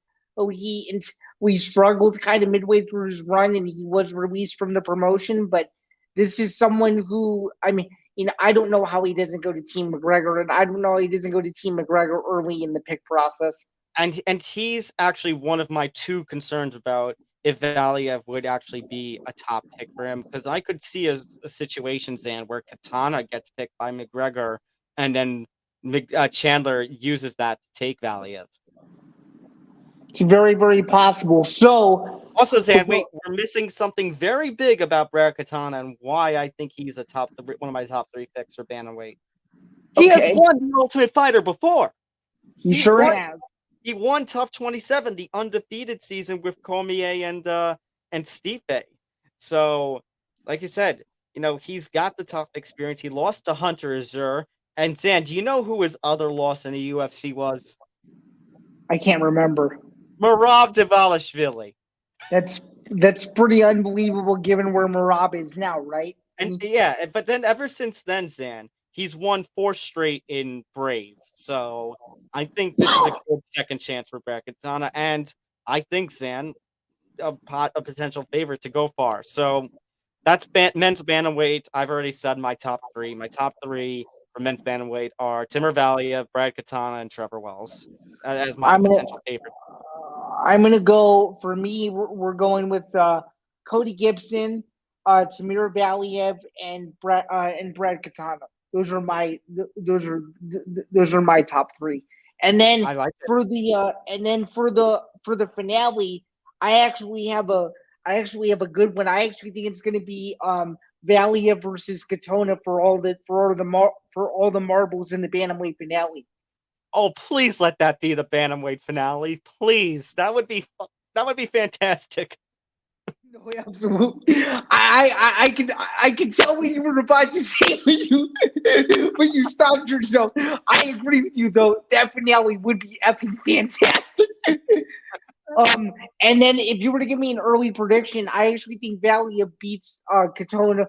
Speaker 3: we struggled kind of midway through his run, and he was released from the promotion. But this is someone who, I mean, I don't know how he doesn't go to Team McGregor, and I don't know how he doesn't go to Team McGregor early in the pick process.
Speaker 2: And he's actually one of my two concerns about if Valiev would actually be a top pick for him, because I could see a situation, Zan, where Katana gets picked by McGregor, and then Chandler uses that to take Valiev.
Speaker 3: It's very, very possible. So,
Speaker 2: also, Zan, wait, we're missing something very big about Brad Katana and why I think he's one of my top 3 picks for bantamweight. He has won the Ultimate Fighter before.
Speaker 3: He sure has.
Speaker 2: He won Tough 27, the undefeated season with Cormier and Stipe. So, like you said, he's got the tough experience. He lost to Hunter Azure. And Zan, do you know who his other loss in the UFC was?
Speaker 3: I can't remember.
Speaker 2: Merab Dvalishvili.
Speaker 3: That's pretty unbelievable given where Merab is now, right?
Speaker 2: But then ever since then, Zan, he's won 4 straight in Brave. So I think this is a good second chance for Brad Katana, and I think Zan a potential favorite to go far. So that's men's bantamweight. I've already said my top 3. My top 3 for men's bantamweight are Timur Valiev, Brad Katana, and Trevor Wells as my potential favorite.
Speaker 3: I'm gonna go. For me, we're going with Cody Gibson, Timur Valiev, and Brad Katana. Those are my top 3. And then for the finale, I actually have a good one. I actually think it's going to be Valiev versus Katona for all the marbles in the bantamweight finale.
Speaker 2: Oh, please let that be the bantamweight finale, please. That would be fantastic.
Speaker 3: No, absolutely. I can tell what you were about to say when you stopped yourself. I agree with you though. That finale would be epic fantastic. And then if you were to give me an early prediction, I actually think Valiev beats Katona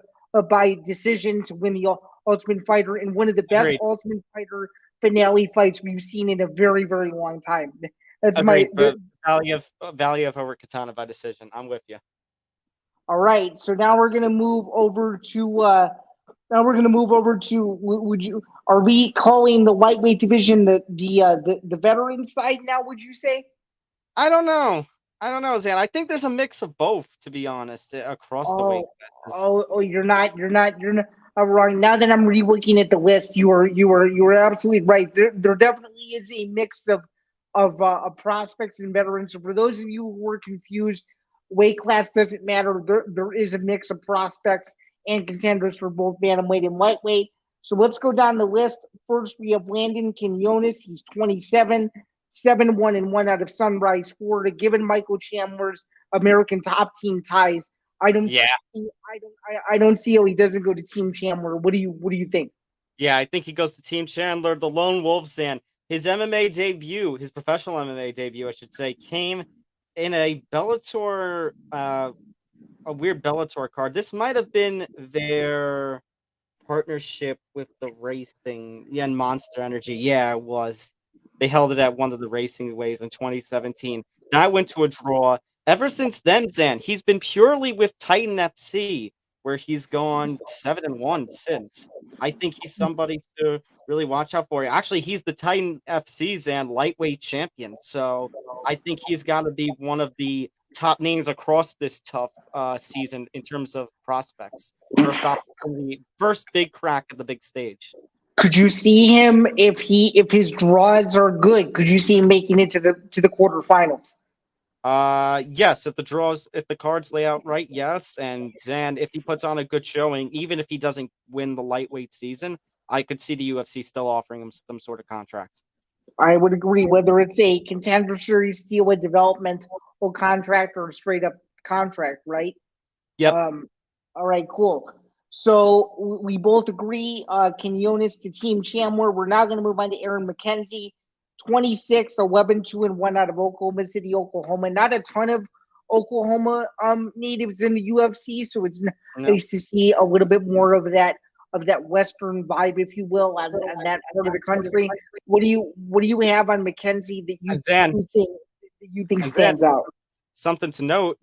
Speaker 3: by decision to win the Ultimate Fighter in one of the best Ultimate Fighter finale fights we've seen in a very, very long time. That's
Speaker 2: Valiev over Katana by decision. I'm with you.
Speaker 3: All right, so now we're gonna move over to. Are we calling the lightweight division the veteran side now? Would you say?
Speaker 2: I don't know, Zan. I think there's a mix of both, to be honest, across the weight classes.
Speaker 3: You're not wrong. Now that I'm re-looking at the list, you are absolutely right. There definitely is a mix of prospects and veterans. So for those of you who were confused, weight class doesn't matter. There is a mix of prospects and contenders for both bantamweight and lightweight. So let's go down the list. First, we have Landon Quinones. He's 27, 7-1-1 out of Sunrise, Florida. Given Michael Chandler's American Top Team ties, I don't see how he doesn't go to Team Chandler. What do you think?
Speaker 2: Yeah, I think he goes to Team Chandler. The Lone Wolves, and his MMA debut, his professional MMA debut, I should say, came in a Bellator, a weird Bellator card. This might have been their partnership with the racing, and Monster Energy. Yeah, it was. They held it at one of the racing ways in 2017. That went to a draw. Ever since then, Zan, he's been purely with Titan FC, where he's gone 7-1 since. I think he's somebody to really watch out for. Actually, he's the Titan FC, Zan, lightweight champion. So I think he's got to be one of the top names across this tough season in terms of prospects. First opportunity, first big crack at the big stage.
Speaker 3: Could you see him if his draws are good? Could you see him making it to the quarterfinals?
Speaker 2: Yes, if the cards lay out right, yes. And Zan, if he puts on a good showing, even if he doesn't win the lightweight season, I could see the UFC still offering him some sort of contract.
Speaker 3: I would agree, whether it's a contender series deal, a developmental contract, or a straight up contract, right?
Speaker 2: Yep.
Speaker 3: All right, cool. So we both agree, Quinones to Team Chandler. We're now going to move on to Aaron McKenzie, 26, 11-2-1 out of Oklahoma City, Oklahoma. Not a ton of Oklahoma natives in the UFC, so it's nice to see a little bit more of that Western vibe, if you will, on that part of the country. What do you have on McKenzie that
Speaker 2: And Zan,
Speaker 3: you think stands out?
Speaker 2: Something to note.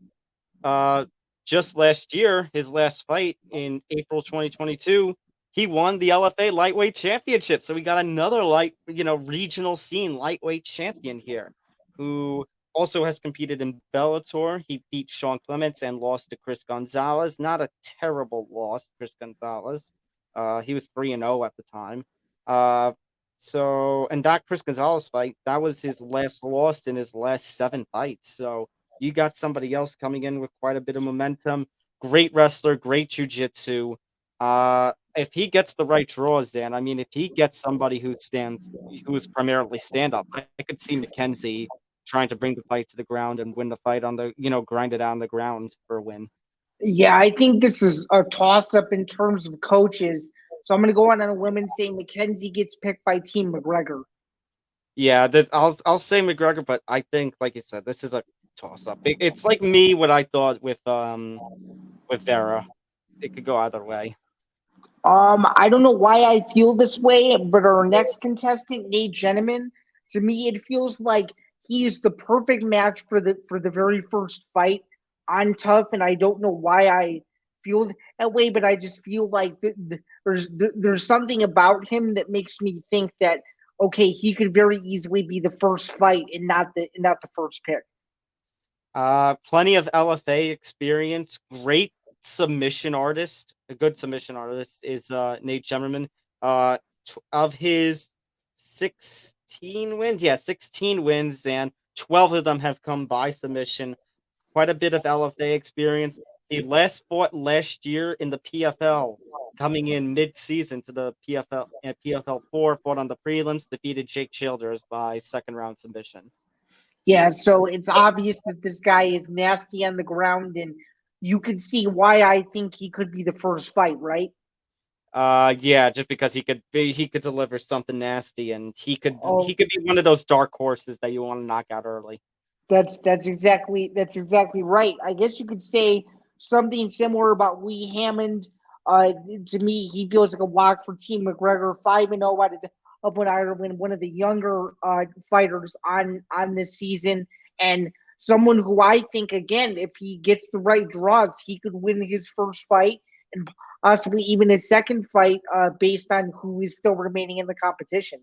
Speaker 2: Just last year, his last fight in April 2022, he won the LFA lightweight championship. So we got another regional scene lightweight champion here, who also has competed in Bellator. He beat Sean Clements and lost to Chris Gonzalez. Not a terrible loss, Chris Gonzalez. He was 3-0 at the time. And that Chris Gonzalez fight, that was his last loss in his last 7 fights. So you got somebody else coming in with quite a bit of momentum. Great wrestler, great jiu-jitsu. If he gets the right draws, Dan, I mean, if he gets somebody who is primarily stand-up, I could see McKenzie trying to bring the fight to the ground and win the fight on the, grind it out on the ground for a win.
Speaker 3: Yeah, I think this is a toss-up in terms of coaches. So I'm going to go on a limb and say McKenzie gets picked by Team McGregor.
Speaker 2: Yeah, I'll say McGregor, but I think, like you said, this is a toss-up. It's like me, what I thought with Vera. It could go either way.
Speaker 3: I don't know why I feel this way, but our next contestant, Nate Gentleman, to me, it feels like he is the perfect match for the very first fight on Tough, and I don't know why I feel that way, but I just feel like there's something about him that makes me think that okay, he could very easily be the first fight and not the first pick.
Speaker 2: Plenty of LFA experience. Great submission artist. A good submission artist is Nate Gemmerman. Of his 16 wins, 16 wins, and 12 of them have come by submission. Quite a bit of LFA experience. He last fought last year in the PFL, coming in mid-season to the PFL at PFL 4, fought on the prelims, defeated Jake Childers by second-round submission.
Speaker 3: Yeah, so it's obvious that this guy is nasty on the ground, and you can see why I think he could be the first fight, right?
Speaker 2: Yeah, just because he could deliver something nasty, and he could be one of those dark horses that you want to knock out early.
Speaker 3: That's exactly right. I guess you could say something similar about Lee Hammond. To me, he feels like a lock for Team McGregor. 5-0 out of Ireland, one of the younger fighters on this season, and someone who I think, again, if he gets the right draws, he could win his first fight and possibly even his second fight based on who is still remaining in the competition.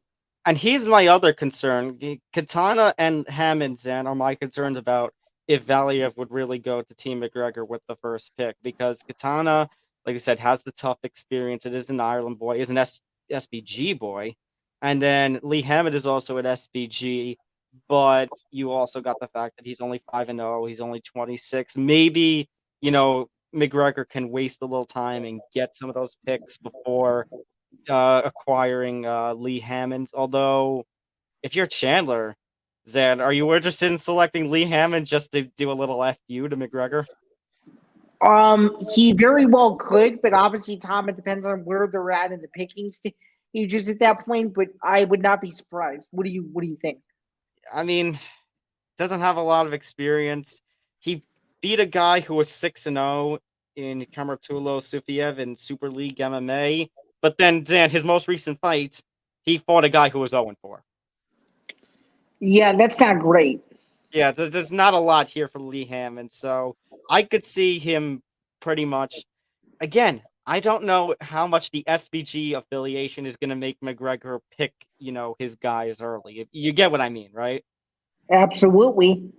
Speaker 2: And he's my other concern. Katana and Hammond, Zan, are my concerns about if Valiev would really go to Team McGregor with the first pick. Because Katana, like I said, has the tough experience. It is an Ireland boy, is an SBG boy. And then Lee Hammond is also an SBG. But you also got the fact that he's only 5-0. He's only 26. Maybe, McGregor can waste a little time and get some of those picks before acquiring Lee Hammond. Although, if you're Chandler, Zan, are you interested in selecting Lee Hammond just to do a little FU to McGregor?
Speaker 3: He very well could, but obviously, Tom, it depends on where they're at in the picking stages at that point. But I would not be surprised. What do you think?
Speaker 2: I mean, doesn't have a lot of experience. He beat a guy who was 6-0 in Kamartulo Sufiev in Super League MMA. But then, Dan, his most recent fight, he fought a guy who was 0-4.
Speaker 3: Yeah, that's not great.
Speaker 2: Yeah, there's not a lot here for Lee Hammond. So I could see him pretty much. Again, I don't know how much the SBG affiliation is going to make McGregor pick, his guys early. You get what I mean, right?
Speaker 3: Absolutely.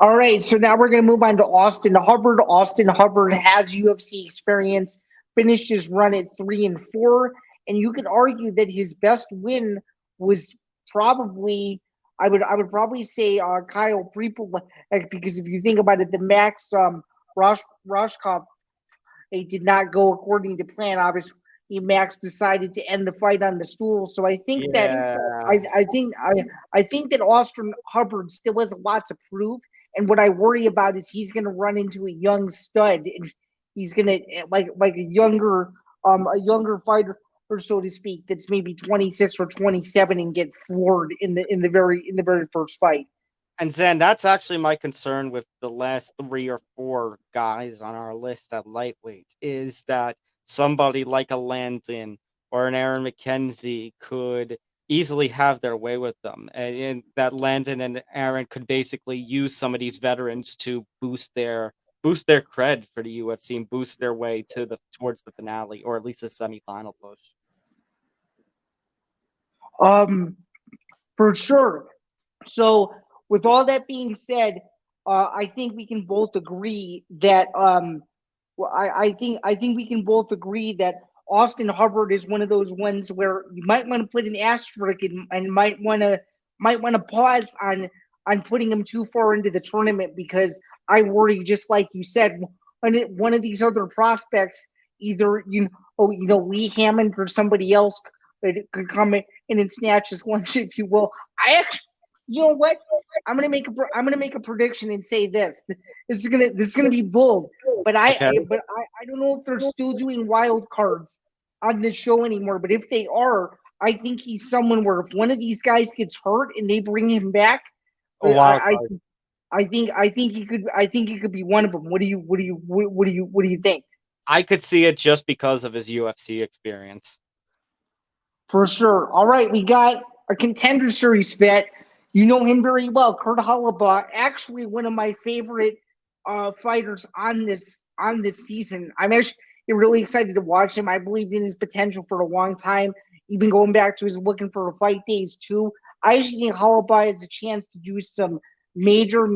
Speaker 3: All right, so now we're going to move on to Austin Hubbard. Austin Hubbard has UFC experience, finished his run at 3-4, and you could argue that his best win was probably, I would probably say Kyle Prepel, because if you think about it, the Max Roshkov, it did not go according to plan. Obviously, Max decided to end the fight on the stool. So I think that I think that Austin Hubbard still has a lot to prove. And what I worry about is he's going to run into a young stud, and he's going to like a younger fighter or so to speak, that's maybe 26 or 27 and get floored in the very first fight.
Speaker 2: And Zen, that's actually my concern with the last 3 or 4 guys on our list at lightweight is that somebody like a Landon or an Aaron McKenzie could easily have their way with them, and that Landon and Aaron could basically use some of these veterans to boost their cred for the UFC and boost their way towards the finale or at least a semifinal push.
Speaker 3: For sure. So, with all that being said, I think we can both agree that I think we can both agree that Austin Hubbard is one of those ones where you might want to put an asterisk and might want to pause on putting him too far into the tournament, because I worry, just like you said, one of these other prospects, either Lee Hammond or somebody else could come in and snatch his lunch, if you will. I actually, you know what? I'm gonna make a prediction and say this. This is gonna be bold, but I don't know if they're still doing wild cards on this show anymore. But if they are, I think he's someone where if one of these guys gets hurt and they bring him back, I think he could be one of them. What do you think?
Speaker 2: I could see it just because of his UFC experience.
Speaker 3: For sure. All right, we got a Contender Series vet. You know him very well, Kurt Holobaugh. Actually, one of my favorite fighters on this season. I'm actually really excited to watch him. I believed in his potential for a long time, even going back to his looking for fight days too. I actually think Holobaugh has a chance to do some major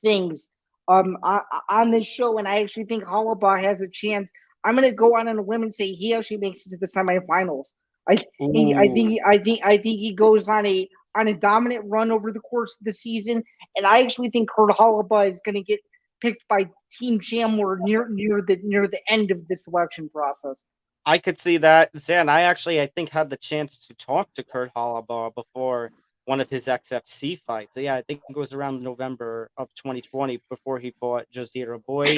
Speaker 3: things on this show, and I actually think Holobaugh has a chance. I'm going to go on a limb and say he actually makes it to the semifinals. I think he goes on a dominant run over the course of the season, and I actually think Kurt Holobaugh is going to get picked by Team Chandler near the end of the selection process.
Speaker 2: I could see that, Zan. I think had the chance to talk to Kurt Holobaugh before one of his XFC fights. Yeah, I think it was around November of 2020 before he fought Jazira Boy.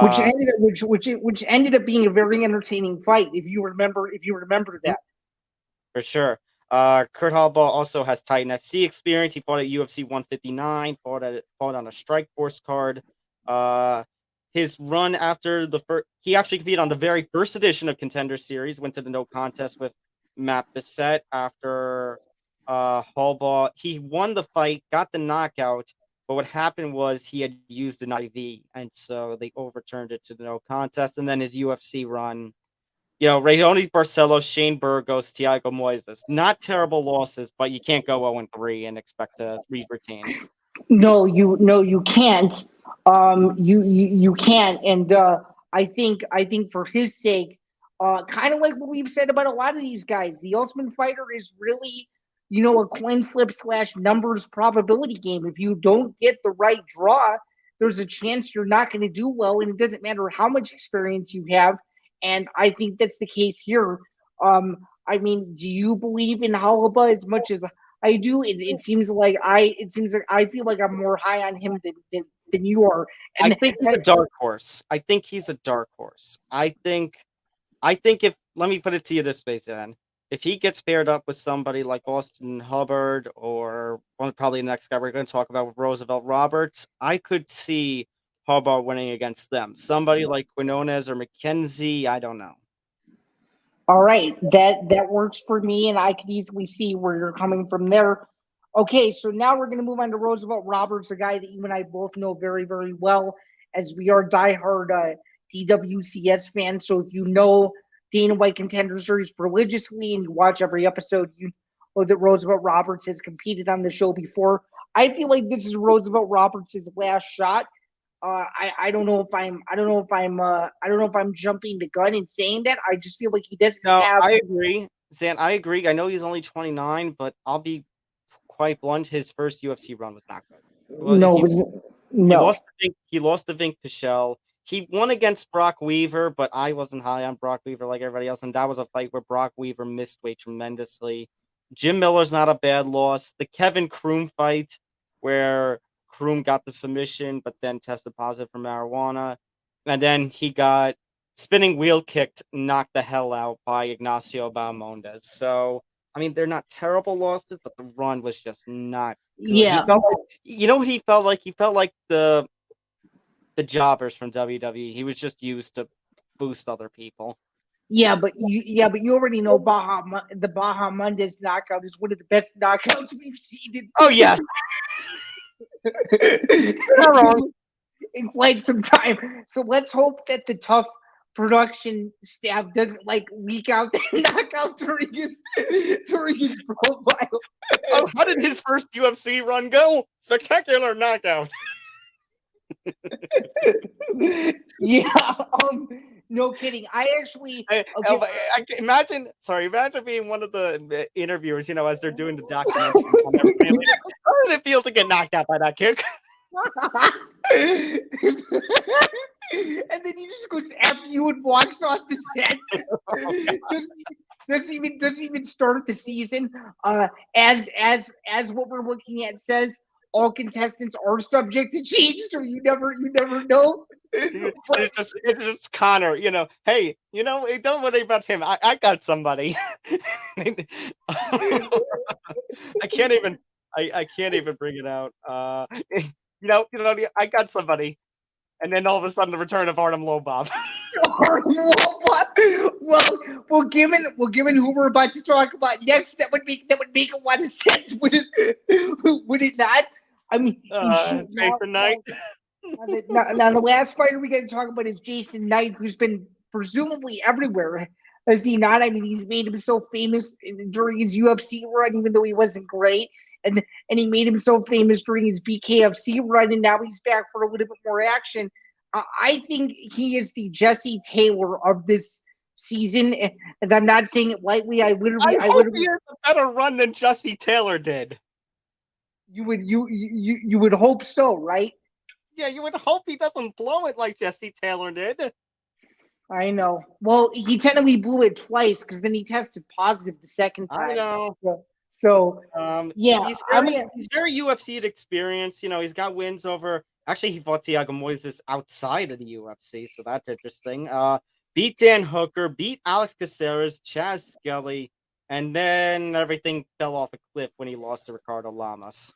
Speaker 3: Which ended up being a very entertaining fight, if you remember that.
Speaker 2: For sure. Kurt Holobaugh also has Titan FC experience. He fought at UFC 159, fought on a Strikeforce card. His run after he actually competed on the very first edition of Contender Series, went to the no contest with Matt Bissett after Holobaugh. He won the fight, got the knockout, but what happened was he had used an IV, and so they overturned it to the no contest. And then his UFC run, Rayoni Barcelos, Shane Burgos, Thiago Moises. Not terrible losses, but you can't go 0-3 and expect to retain.
Speaker 3: No, you can't. You can't. And I think for his sake, kind of like what we've said about a lot of these guys, the Ultimate Fighter is really, a coin flip / numbers probability game. If you don't get the right draw, there's a chance you're not going to do well, and it doesn't matter how much experience you have. And I think that's the case here. Do you believe in Holobaugh as much as I do? It seems like I feel like I'm more high on him than you are.
Speaker 2: And I think he's a dark horse. I think if, let me put it to you this way, then. If he gets paired up with somebody like Austin Hubbard or probably the next guy we're going to talk about with Roosevelt Roberts, I could see Holobaugh winning against them. Somebody like Quinones or McKenzie, I don't know.
Speaker 3: All right, that works for me, and I could easily see where you're coming from there. Okay, so now we're going to move on to Roosevelt Roberts, a guy that you and I both know very, very well, as we are diehard DWCS fans. So if you know Dana White Contender Series religiously and you watch every episode, you know that Roosevelt Roberts has competed on the show before. I feel like this is Roosevelt Roberts' last shot. I don't know if I'm jumping the gun and saying that. I just feel like he doesn't have.
Speaker 2: I agree, Zan. I agree. I know he's only 29, but I'll be quite blunt. His first UFC run was not good.
Speaker 3: Well,
Speaker 2: He lost to Vink Pichel. He won against Brock Weaver, but I wasn't high on Brock Weaver like everybody else, and that was a fight where Brock Weaver missed weight tremendously. Jim Miller's not a bad loss. The Kevin Kroom fight, where Kroom got the submission, but then tested positive for marijuana. And then he got spinning wheel kicked, knocked the hell out by Ignacio Bahamondes. So, I mean, they're not terrible losses, but the run was just not good. He
Speaker 3: Yeah,
Speaker 2: felt like, you know what he felt like? He felt like the jobbers from WWE. He was just used to boost other people.
Speaker 3: but you already know the Baja Mondays knockout is one of the best knockouts we've seen
Speaker 2: Oh yes, not wrong.
Speaker 3: in quite some time. So let's hope that the tough production staff doesn't like leak out the knockout during his profile.
Speaker 2: Oh, how did his first UFC run go? Spectacular knockout.
Speaker 3: Yeah, no kidding. I actually
Speaker 2: imagine being one of the interviewers, as they're doing the documentary. How did it feel to get knocked out by that kick?
Speaker 3: And then he just goes after you and walks off the set. Doesn't even start the season. As what we're looking at says, all contestants are subject to change, so you never know.
Speaker 2: It's just Conor, hey, don't worry about him. I got somebody. I can't even bring it out. I got somebody. And then all of a sudden the return of Artem Lobov.
Speaker 3: Well, given who we're about to talk about next, that would make a lot of sense, would it not? I mean,
Speaker 2: Jason Knight.
Speaker 3: Now, the last fighter we got to talk about is Jason Knight, who's been presumably everywhere. Has he not? I mean, he's made himself famous during his UFC run, even though he wasn't great. And he made himself famous during his BKFC run, and now he's back for a little bit more action. I think he is the Jesse Taylor of this season, and I'm not saying it lightly. I
Speaker 2: hope he has a better run than Jesse Taylor did.
Speaker 3: You would hope so, right?
Speaker 2: Yeah, you would hope he doesn't blow it like Jesse Taylor did.
Speaker 3: I know. Well, he technically blew it twice because then he tested positive the second time.
Speaker 2: I know.
Speaker 3: So yeah,
Speaker 2: he's very UFC experienced. He's got wins over. Actually, he fought Thiago Moises outside of the UFC, so that's interesting. Beat Dan Hooker, beat Alex Caceres, Chaz Skelly, and then everything fell off a cliff when he lost to Ricardo Lamas.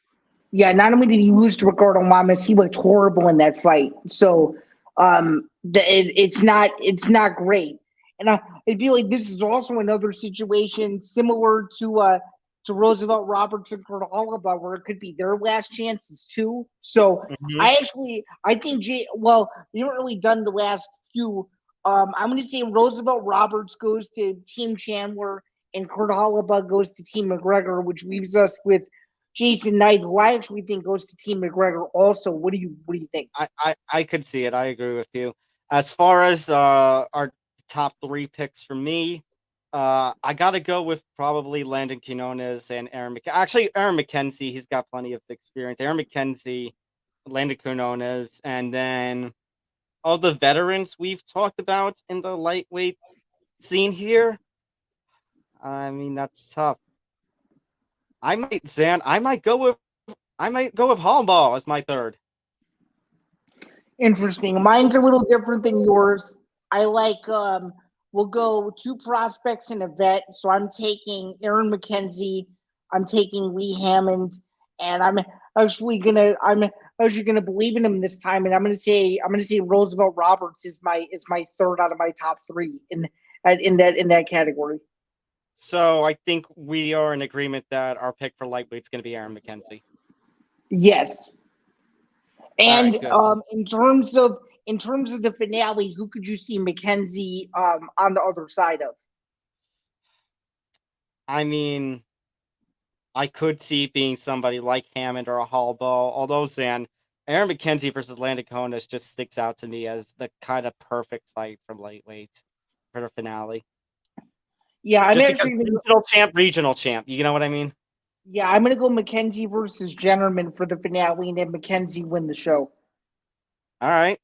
Speaker 3: Yeah, not only did he lose to Ricardo Lamas, he looked horrible in that fight. So it's not great. And I feel like this is also another situation similar to Roosevelt Roberts and Kurt Hollabaugh, where it could be their last chances too. So I think you haven't really done the last few. I'm going to say Roosevelt Roberts goes to Team Chandler and Kurt Hollabaugh goes to Team McGregor, which leaves us with Jason Knight, who I actually think goes to Team McGregor also. What do you think?
Speaker 2: I could see it. I agree with you. As far as our top three picks for me, I got to go with probably Landon Quinones and Aaron McKenzie. Actually, Aaron McKenzie, he's got plenty of experience. Aaron McKenzie, Landon Quinones, and then all the veterans we've talked about in the lightweight scene here. I mean, that's tough. I might go with Hollabaugh as my third.
Speaker 3: Interesting. Mine's a little different than yours. I like we'll go two prospects and a vet. So I'm taking Aaron McKenzie, I'm taking Lee Hammond, and I'm actually gonna believe in him this time, and I'm gonna say Roosevelt Roberts is my third out of my top three in that category.
Speaker 2: So I think we are in agreement that our pick for lightweight is going to be Aaron McKenzie.
Speaker 3: Yes. And
Speaker 2: right,
Speaker 3: in terms of the finale, who could you see McKenzie on the other side of?
Speaker 2: I mean, I could see it being somebody like Hammond or a Hollabaugh, although Aaron McKenzie versus Landon Quinones just sticks out to me as the kind of perfect fight for lightweight for the finale.
Speaker 3: Yeah, I'm actually
Speaker 2: regional champ. You know what I mean?
Speaker 3: Yeah, I'm gonna go McKenzie versus Jennerman for the finale, and then McKenzie win the show.
Speaker 2: All right.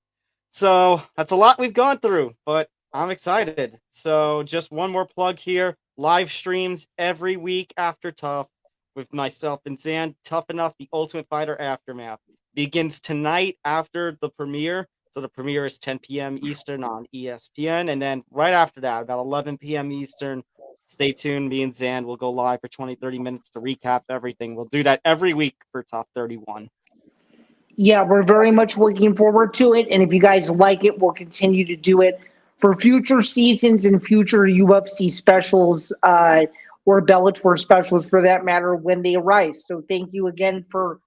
Speaker 2: So that's a lot we've gone through, but I'm excited. So just one more plug here. Live streams every week after Tough with myself and Zan. Tough Enough, the Ultimate Fighter Aftermath. Begins tonight after the premiere. So the premiere is 10 p.m. Eastern on ESPN. And then right after that, about 11 p.m. Eastern, stay tuned. Me and Zan will go live for 20, 30 minutes to recap everything. We'll do that every week for Top 31.
Speaker 3: Yeah, we're very much looking forward to it. And if you guys like it, we'll continue to do it for future seasons and future UFC specials or Bellator specials for that matter when they arise. So thank you again for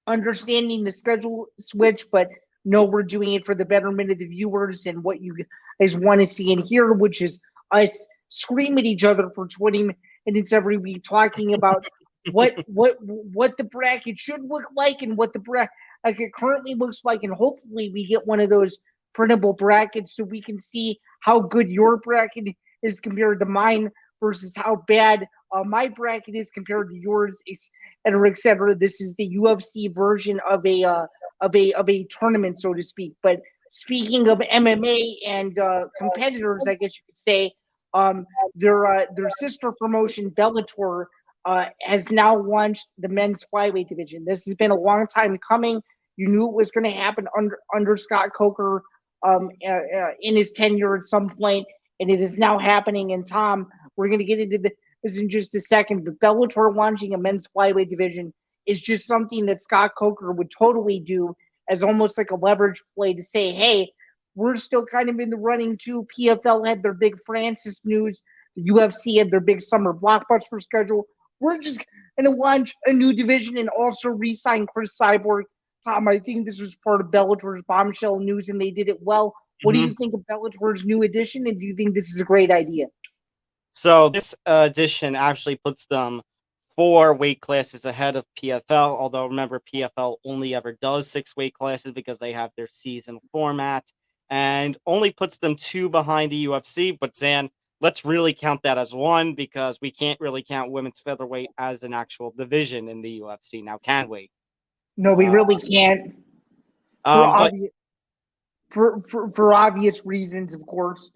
Speaker 3: understanding the schedule switch, but no, we're doing it for the betterment of the viewers and what you guys want to see and hear, which is us scream at each other for 20 minutes every week talking about what the bracket should look like and what the bracket currently looks like, and hopefully we get one of those printable brackets so we can see how good your bracket is compared to mine versus how bad my bracket is compared to yours, et cetera, et cetera. This is the UFC version of a tournament, so to speak. But speaking of MMA and competitors, I guess you could say, their sister promotion Bellator has now launched the men's flyweight division. This has been a long time coming. You knew it was going to happen under Scott Coker in his tenure at some point, and it is now happening. And Tom, we're going to get into this in just a second, but Bellator launching a men's flyweight division is just something that Scott Coker would totally do as almost like a leverage play to say, hey, we're still kind of in the running too. PFL had their big Francis news. The UFC had their big summer blockbuster schedule. We're just going to launch a new division and also re-sign Chris Cyborg. Tom, I think this was part of Bellator's bombshell news, and they did it well. What do you think of Bellator's new edition, and do you think this is a great idea?
Speaker 2: So this edition actually puts them 4 weight classes ahead of PFL, although remember PFL only ever does 6 weight classes because they have their season format, and only puts them 2 behind the UFC. But Zan, let's really count that as 1 because we can't really count women's featherweight as an actual division in the UFC now, can we?
Speaker 3: No, we really can't. For obvious reasons, of course.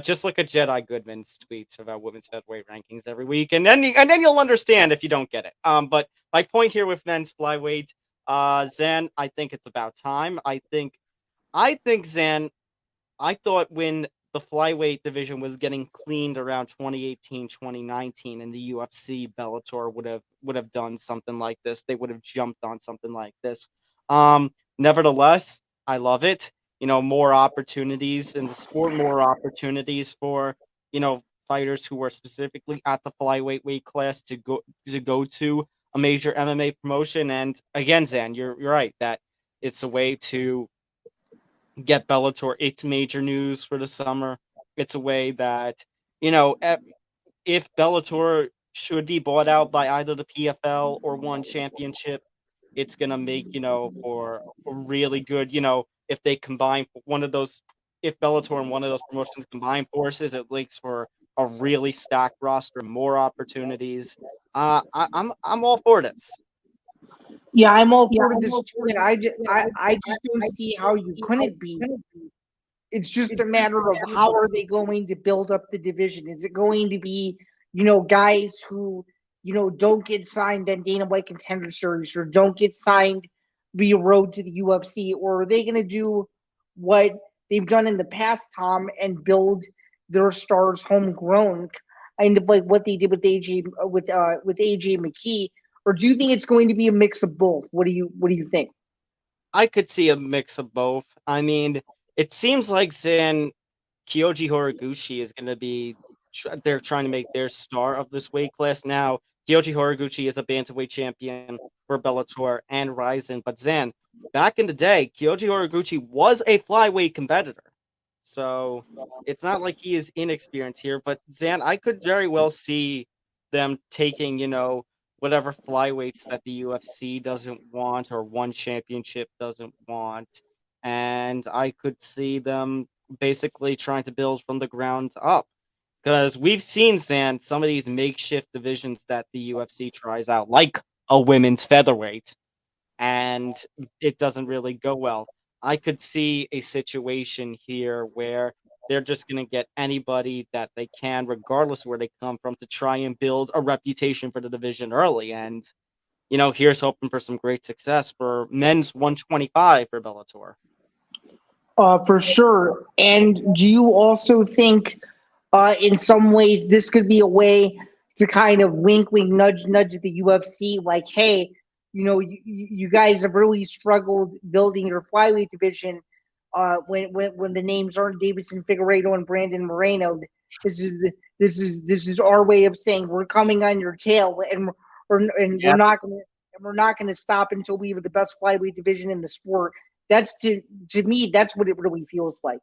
Speaker 2: Just look at Jedi Goodman's tweets about women's featherweight rankings every week, and then you'll understand if you don't get it. But my point here with men's flyweight, Zan, I think it's about time. I think Zan, I thought when the flyweight division was getting cleaned around 2018, 2019 in the UFC, Bellator would have done something like this. They would have jumped on something like this. Nevertheless, I love it. More opportunities in the sport, more opportunities for, fighters who are specifically at the flyweight weight class to go to a major MMA promotion. And again, Zan, you're right that it's a way to get Bellator its major news for the summer. It's a way that, if Bellator should be bought out by either the PFL or one championship, it's going to make, for a really good, if they combine one of those, if Bellator and one of those promotions combine forces, it makes for a really stacked roster, more opportunities. I'm all for this.
Speaker 3: Yeah, I'm all for this too, and I just don't see how you couldn't be. It's just a matter of how are they going to build up the division? Is it going to be, guys who, don't get signed on Dana White Contender Series or don't get signed via road to the UFC, or are they going to do what they've done in the past, Tom, and build their stars homegrown, kind of like what they did with AJ McKee? Or do you think it's going to be a mix of both? What do you think?
Speaker 2: I could see a mix of both. I mean, it seems like Kyoji Horiguchi is going to be. They're trying to make their star of this weight class now. Kyoji Horiguchi is a bantamweight champion for Bellator and RIZIN. But Zan, back in the day, Kyoji Horiguchi was a flyweight competitor. So it's not like he is inexperienced here. But Zan, I could very well see them taking, whatever flyweights that the UFC doesn't want or one championship doesn't want. And I could see them basically trying to build from the ground up. Because we've seen, Zan, some of these makeshift divisions that the UFC tries out, like a women's featherweight, and it doesn't really go well. I could see a situation here where they're just going to get anybody that they can, regardless of where they come from, to try and build a reputation for the division early. And, here's hoping for some great success for men's 125 for Bellator.
Speaker 3: For sure. And do you also think, in some ways, this could be a way to kind of wink, wink, nudge, nudge the UFC, like, hey, you guys have really struggled building your flyweight division. When the names aren't Davison Figueiredo and Brandon Moreno, this is our way of saying we're coming on your tail, and
Speaker 2: Yeah.
Speaker 3: we're not gonna stop until we have the best flyweight division in the sport. That's to me, that's what it really feels like.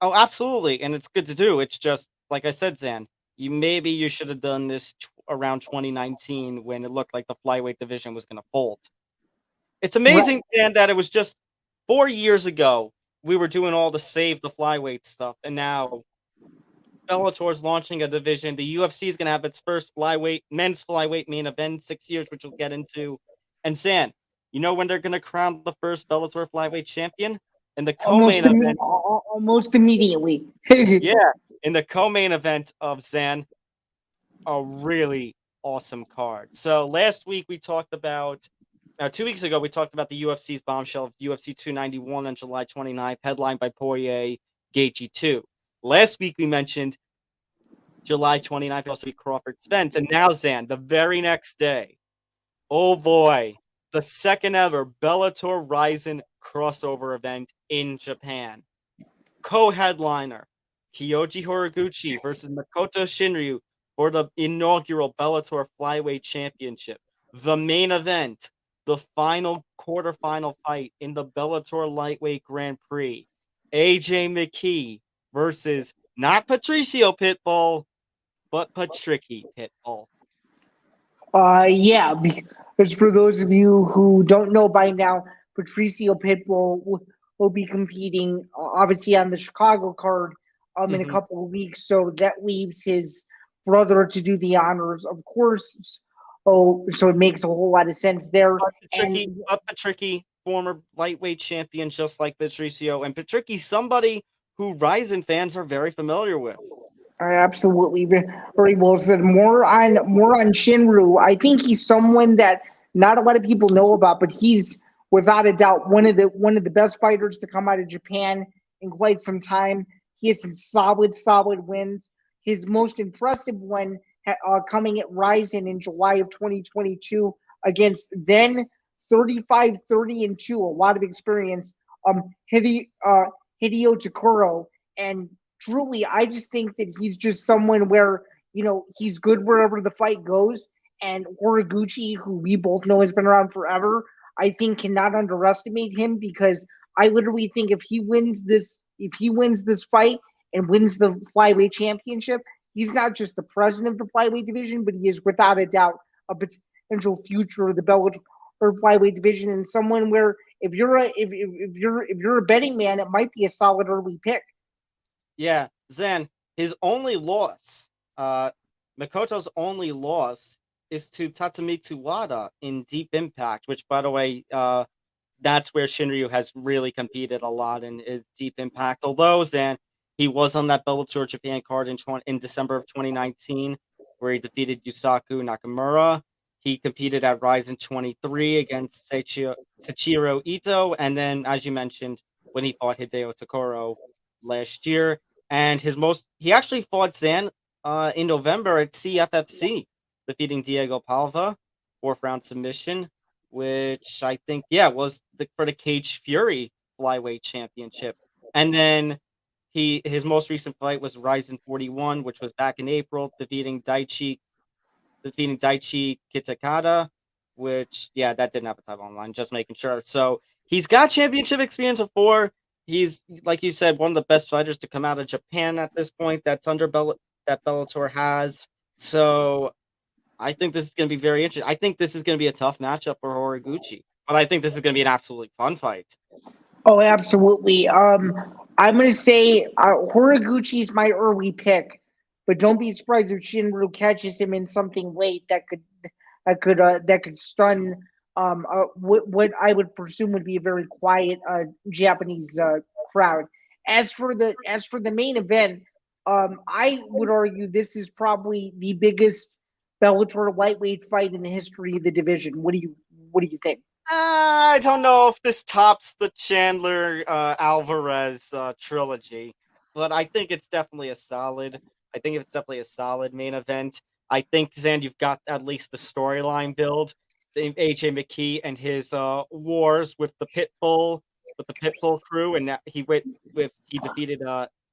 Speaker 2: Oh, absolutely, and it's good to do. It's just like I said, Zan. You should have done this around 2019 when it looked like the flyweight division was going to fold. It's
Speaker 3: Right.
Speaker 2: amazing, Dan, that it was just 4 years ago we were doing all the save the flyweight stuff, and now Bellator's launching a division. The UFC is going to have its first men's flyweight main event in 6 years, which we'll get into. And Zan, you know when they're going to crown the first Bellator flyweight champion? In the co-main event.
Speaker 3: Almost immediately.
Speaker 2: Yeah, in the co-main event of Zan, a really awesome card. So last week we talked about, 2 weeks ago we talked about the UFC's bombshell of UFC 291 on July 29th, headlined by Poirier, Gaethje 2. Last week we mentioned July 29th also be Crawford Spence, and now Zan, the very next day, oh boy, the second ever BellatorxRIZIN crossover event in Japan. Co-headliner Kyoji Horiguchi versus Makoto Shinryu for the inaugural Bellator Flyweight Championship. The main event, the final quarterfinal fight in the Bellator Lightweight Grand Prix. AJ McKee versus not Patricio Pitbull, but Patricky Pitbull.
Speaker 3: Yeah, because for those of you who don't know by now, Patricio Pitbull will be competing, obviously on the Chicago card in a couple of weeks. So that leaves his brother to do the honors, of course. Oh, so it makes a whole lot of sense there.
Speaker 2: Patricky, former lightweight champion, just like Patricio, and Patricky, somebody who RIZIN fans are very familiar with.
Speaker 3: Absolutely, very well said. More on Shinryu. I think he's someone that not a lot of people know about, but he's without a doubt one of the best fighters to come out of Japan in quite some time. He has some solid wins. His most impressive one coming at RIZIN in July of 2022 against then 35-30-2, a lot of experience. Hideo Takuro, and truly, I just think that he's just someone where, he's good wherever the fight goes. And Horiguchi, who we both know has been around forever, I think cannot underestimate him, because I literally think if he wins this fight and wins the flyweight championship, he's not just the president of the flyweight division, but he is without a doubt a potential future of the Bellator flyweight division, and someone where if you're a betting man, it might be a solid early pick.
Speaker 2: Yeah, Zen, his only loss, Makoto's only loss is to Tatsumitsu Wada in Deep Impact, which, by the way, that's where Shinryu has really competed a lot in is Deep Impact. Although, Zen, he was on that Bellator Japan card in December of 2019, where he defeated Yusaku Nakamura. He competed at RIZIN 23 against Seichiro Ito, and then, as you mentioned, when he fought Hideo Takuro last year. And he actually fought Zan in November at CFFC, defeating Diego Palva, 4th round submission, which I think, was for the Cage Fury flyweight championship. And then his most recent fight was RIZIN 41, which was back in April, defeating Daichi Kitakata, which, that didn't have a title online, just making sure. So he's got championship experience before. He's, like you said, one of the best fighters to come out of Japan at this point. That's under that Bellator has. So I think this is going to be very interesting. I think this is going to be a tough matchup for Horiguchi, but I think this is going to be an absolutely fun fight.
Speaker 3: Oh, absolutely. I'm going to say Horiguchi is my early pick, but don't be surprised if Shinryu catches him in something late that could stun what I would presume would be a very quiet Japanese crowd. As for the main event, I would argue this is probably the biggest Bellator lightweight fight in the history of the division. What do you think?
Speaker 2: I don't know if this tops the Chandler Alvarez trilogy, but I think it's definitely a solid. I think it's definitely a solid main event. I think Zan, you've got at least the storyline build. AJ McKee and his wars with the Pitbull crew, and he defeated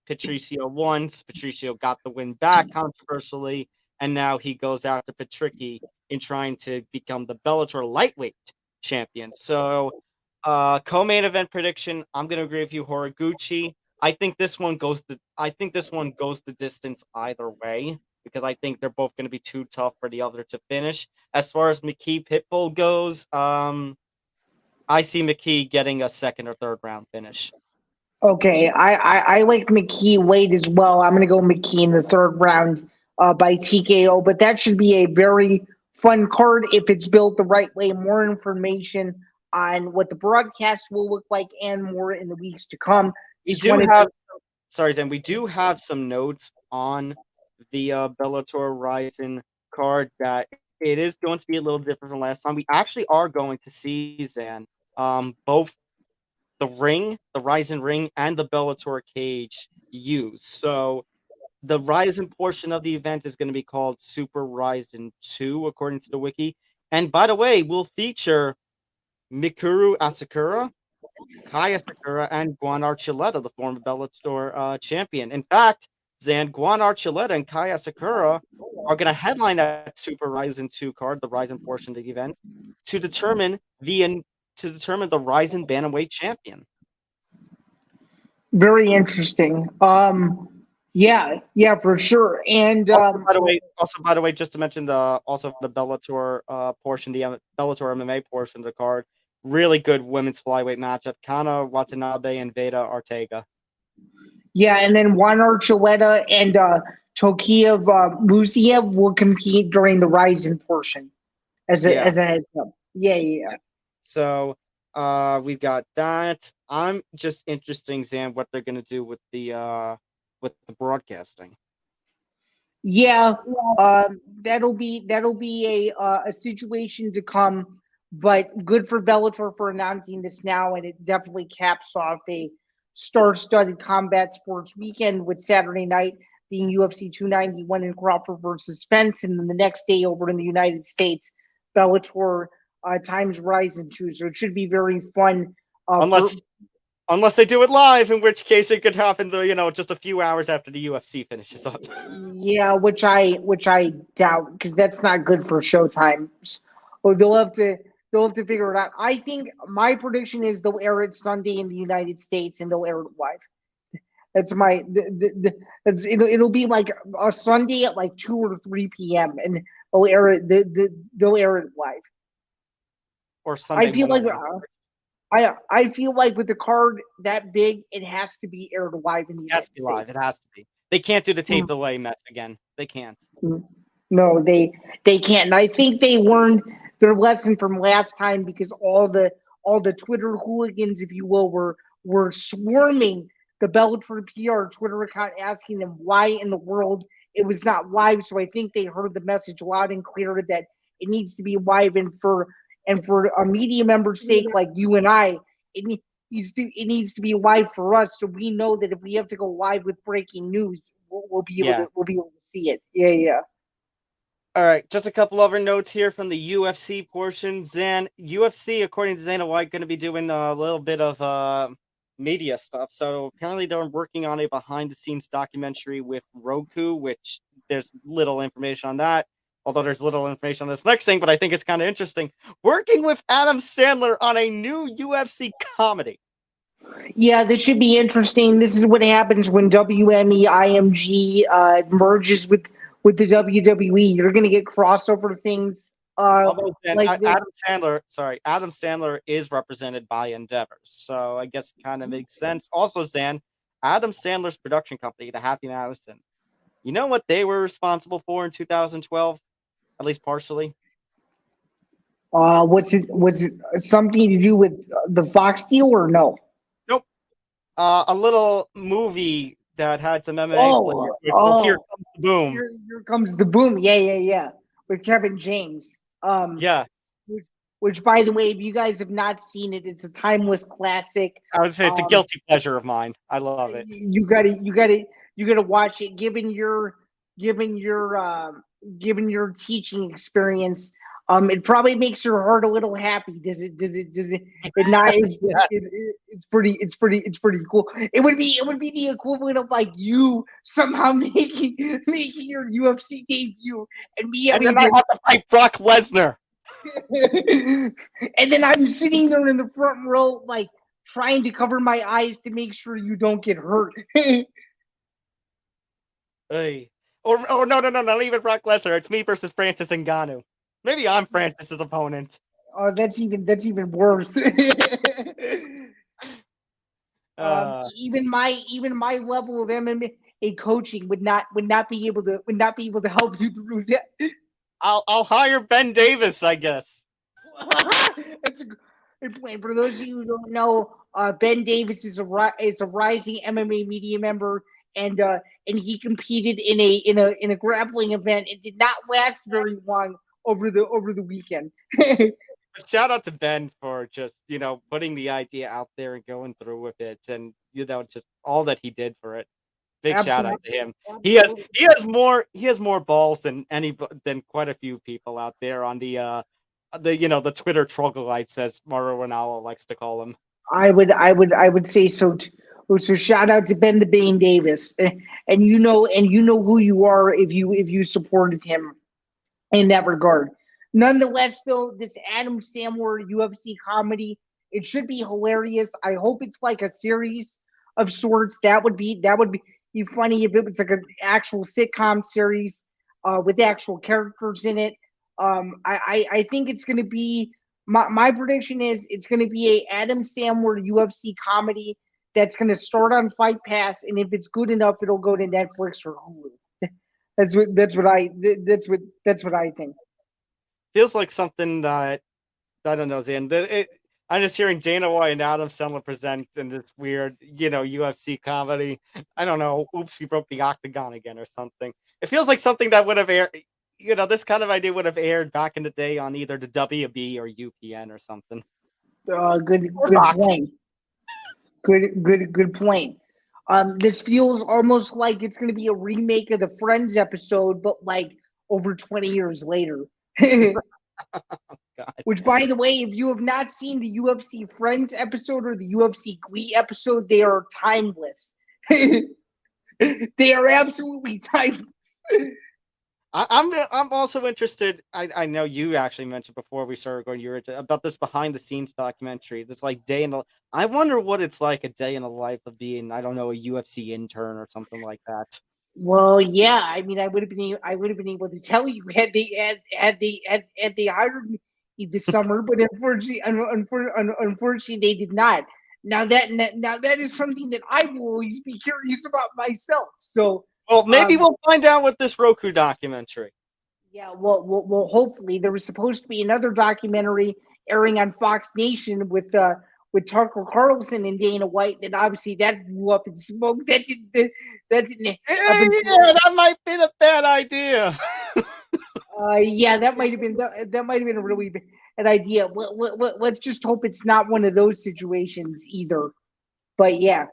Speaker 2: Patricio once. Patricio got the win back controversially, and now he goes after Patricky in trying to become the Bellator lightweight champion. So, co-main event prediction. I'm gonna agree with you, Horiguchi. I think this one goes the distance either way because I think they're both going to be too tough for the other to finish. As far as McKee Pitbull goes, I see McKee getting a second or third round finish.
Speaker 3: Okay, I like McKee late as well. I'm going to go McKee in the third round by TKO, but that should be a very fun card if it's built the right way. More information on what the broadcast will look like and more in the weeks to come.
Speaker 2: Zan, we do have some notes on the BellatorxRIZIN card that it is going to be a little different from last time. We actually are going to see, Zan, both the RIZIN ring, and the Bellator cage used. So the RIZIN portion of the event is going to be called Super RIZIN 2, according to the wiki. And by the way, we'll feature Mikuru Asakura, Kai Asakura, and Guan Archuleta, the former Bellator champion. In fact, Zan, Guan Archuleta and Kai Asakura are going to headline that Super RIZIN 2 card, the RIZIN portion of the event, to determine the RIZIN bantamweight champion.
Speaker 3: Very interesting. Yeah, for sure. And
Speaker 2: by the way, just to mention the Bellator portion, the Bellator MMA portion of the card, really good women's flyweight matchup: Kana Watanabe and Veda Ortega.
Speaker 3: Yeah, and then Juan Archuleta and Tokiev Musiev will compete during the RIZIN portion as a heads up. Yeah.
Speaker 2: So we've got that. I'm just interested, Zan, what they're gonna do with the broadcasting.
Speaker 3: Yeah, that'll be a situation to come, but good for Bellator for announcing this now, and it definitely caps off a star-studded combat sports weekend with Saturday night being UFC 291 in Crawford versus Spence, and then the next day over in the United States, Bellator times RIZIN 2. So it should be very fun.
Speaker 2: Unless they do it live, in which case it could happen, just a few hours after the UFC finishes up.
Speaker 3: Yeah, which I doubt, because that's not good for showtime. Or they'll have to figure it out. I think my prediction is they'll air it Sunday in the United States and they'll air it live. That's my it'll be like a Sunday at like 2 or 3 p.m. and they'll air it live.
Speaker 2: Or Sunday.
Speaker 3: I feel like with the card that big, it has to be aired live in the United States. Live.
Speaker 2: It has to be. They can't do the tape delay mess again. They can't.
Speaker 3: No, they can't. And I think they learned their lesson from last time because all the Twitter hooligans, if you will, were swarming the Bellator PR Twitter account asking them why in the world it was not live. So I think they heard the message loud and clear that it needs to be live, and for a media member's sake like you and I, it needs to be live for us, so we know that if we have to go live with breaking news, we'll be able to see it. Yeah.
Speaker 2: All right, just a couple other notes here from the UFC portion. Zan, UFC, according to Dana White, going to be doing a little bit of media stuff. So apparently they're working on a behind-the-scenes documentary with Roku, which there's little information on that. Although there's little information on this next thing, but I think it's kind of interesting. Working with Adam Sandler on a new UFC comedy.
Speaker 3: Yeah, this should be interesting. This is what happens when WME IMG merges with the WWE. You're going to get crossover things.
Speaker 2: Although Adam Sandler is represented by Endeavor, so I guess it kind of makes sense. Also, Zan, Adam Sandler's production company, the Happy Madison, you know what they were responsible for in 2012? At least partially.
Speaker 3: Was it something to do with the Fox deal or no?
Speaker 2: Nope. A little movie that had some MMA. Here Comes the Boom.
Speaker 3: Here Comes the Boom. Yeah. With Kevin James.
Speaker 2: Yeah.
Speaker 3: which, by the way, if you guys have not seen it, it's a timeless classic.
Speaker 2: I would say it's a guilty pleasure of mine. I love it.
Speaker 3: You gotta watch it. Given your teaching experience, it probably makes your heart a little happy. Does it not? It's pretty cool. It would be the equivalent of like you somehow making your UFC debut and me
Speaker 2: having to have to fight Brock Lesnar.
Speaker 3: And then I'm sitting there in the front row, like trying to cover my eyes to make sure you don't get hurt.
Speaker 2: Hey. Or no, not even Brock Lesnar. It's me versus Francis Ngannou. Maybe I'm Francis's opponent.
Speaker 3: Oh, that's even worse. Even my level of MMA coaching would not be able to help you through that.
Speaker 2: I'll hire Ben Davis, I guess.
Speaker 3: That's a good point. For those of you who don't know, Ben Davis is a rising MMA media member, and he competed in a grappling event. It did not last very long over the weekend.
Speaker 2: Shout out to Ben for just putting the idea out there and going through with it, and just all that he did for it. Big shout out to him. Absolutely. He has more balls than quite a few people out there on the Twitter troglodytes, as Mauro Ranallo likes to call them.
Speaker 3: I would say so too. So shout out to Ben the Bane Davis, and you know who you are if you supported him in that regard. Nonetheless, though, this Adam Sandler UFC comedy, it should be hilarious. I hope it's like a series of sorts. That would be funny if it was like an actual sitcom series with actual characters in it. I think it's going to be my prediction is it's going to be a Adam Sandler UFC comedy that's going to start on Fight Pass, and if it's good enough, it'll go to Netflix or Hulu. That's what I think.
Speaker 2: Feels like something that I don't know, Zain. I'm just hearing Dana White and Adam Sandler present in this weird, UFC comedy. I don't know. Oops, we broke the octagon again or something. It feels like something that would have aired. This kind of idea would have aired back in the day on either the WB or UPN or something.
Speaker 3: Good point. Good point. This feels almost like it's going to be a remake of the Friends episode, but like over 20 years later.
Speaker 2: God.
Speaker 3: Which, by the way, if you have not seen the UFC Friends episode or the UFC Glee episode, they are timeless. They are absolutely timeless.
Speaker 2: I'm also interested. I know you actually mentioned before we started going about this behind the scenes documentary. This like I wonder what it's like a day in the life of being, I don't know, a UFC intern or something like that.
Speaker 3: Well, yeah. I mean, I would have been able to tell you had they hired me this summer, but unfortunately, they did not. Now that is something that I will always be curious about myself. So,
Speaker 2: well, maybe we'll find out with this Roku documentary.
Speaker 3: Yeah, well, hopefully there was supposed to be another documentary airing on Fox Nation with Tucker Carlson and Dana White, and obviously that blew up in smoke. That didn't.
Speaker 2: That might be a bad idea.
Speaker 3: Yeah, that might have been a really bad idea. Let's just hope it's not one of those situations either. But yeah,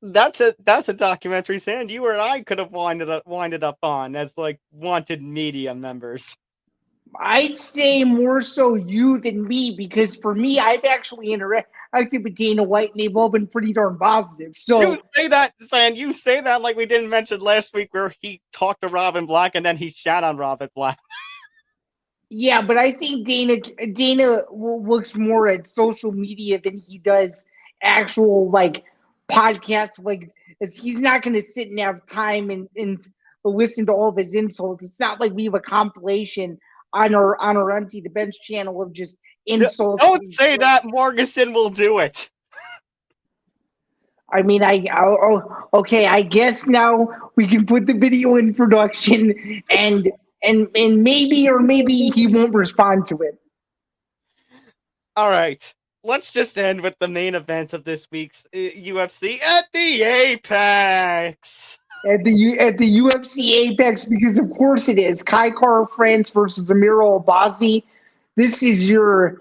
Speaker 2: that's a documentary, Sand. You or I could have winded up on as like wanted media members.
Speaker 3: I'd say more so you than me, because for me, I've actually interacted with Dana White, and they've all been pretty darn positive. So
Speaker 2: you say that, Sand. You say that like we didn't mention last week where he talked to Robin Black and then he shat on Robin Black.
Speaker 3: Yeah, but I think Dana looks more at social media than he does actual like podcasts. Like, he's not going to sit and have time and listen to all of his insults. It's not like we have a compilation on our Empty the Bench channel of just insults.
Speaker 2: Don't say that. Morganson will do it.
Speaker 3: I mean, okay. I guess now we can put the video in production, and maybe he won't respond to it.
Speaker 2: All right. Let's just end with the main events of this week's UFC at the Apex.
Speaker 3: At the UFC Apex, because of course it is Kai Kara France versus Amir Albazi. This is your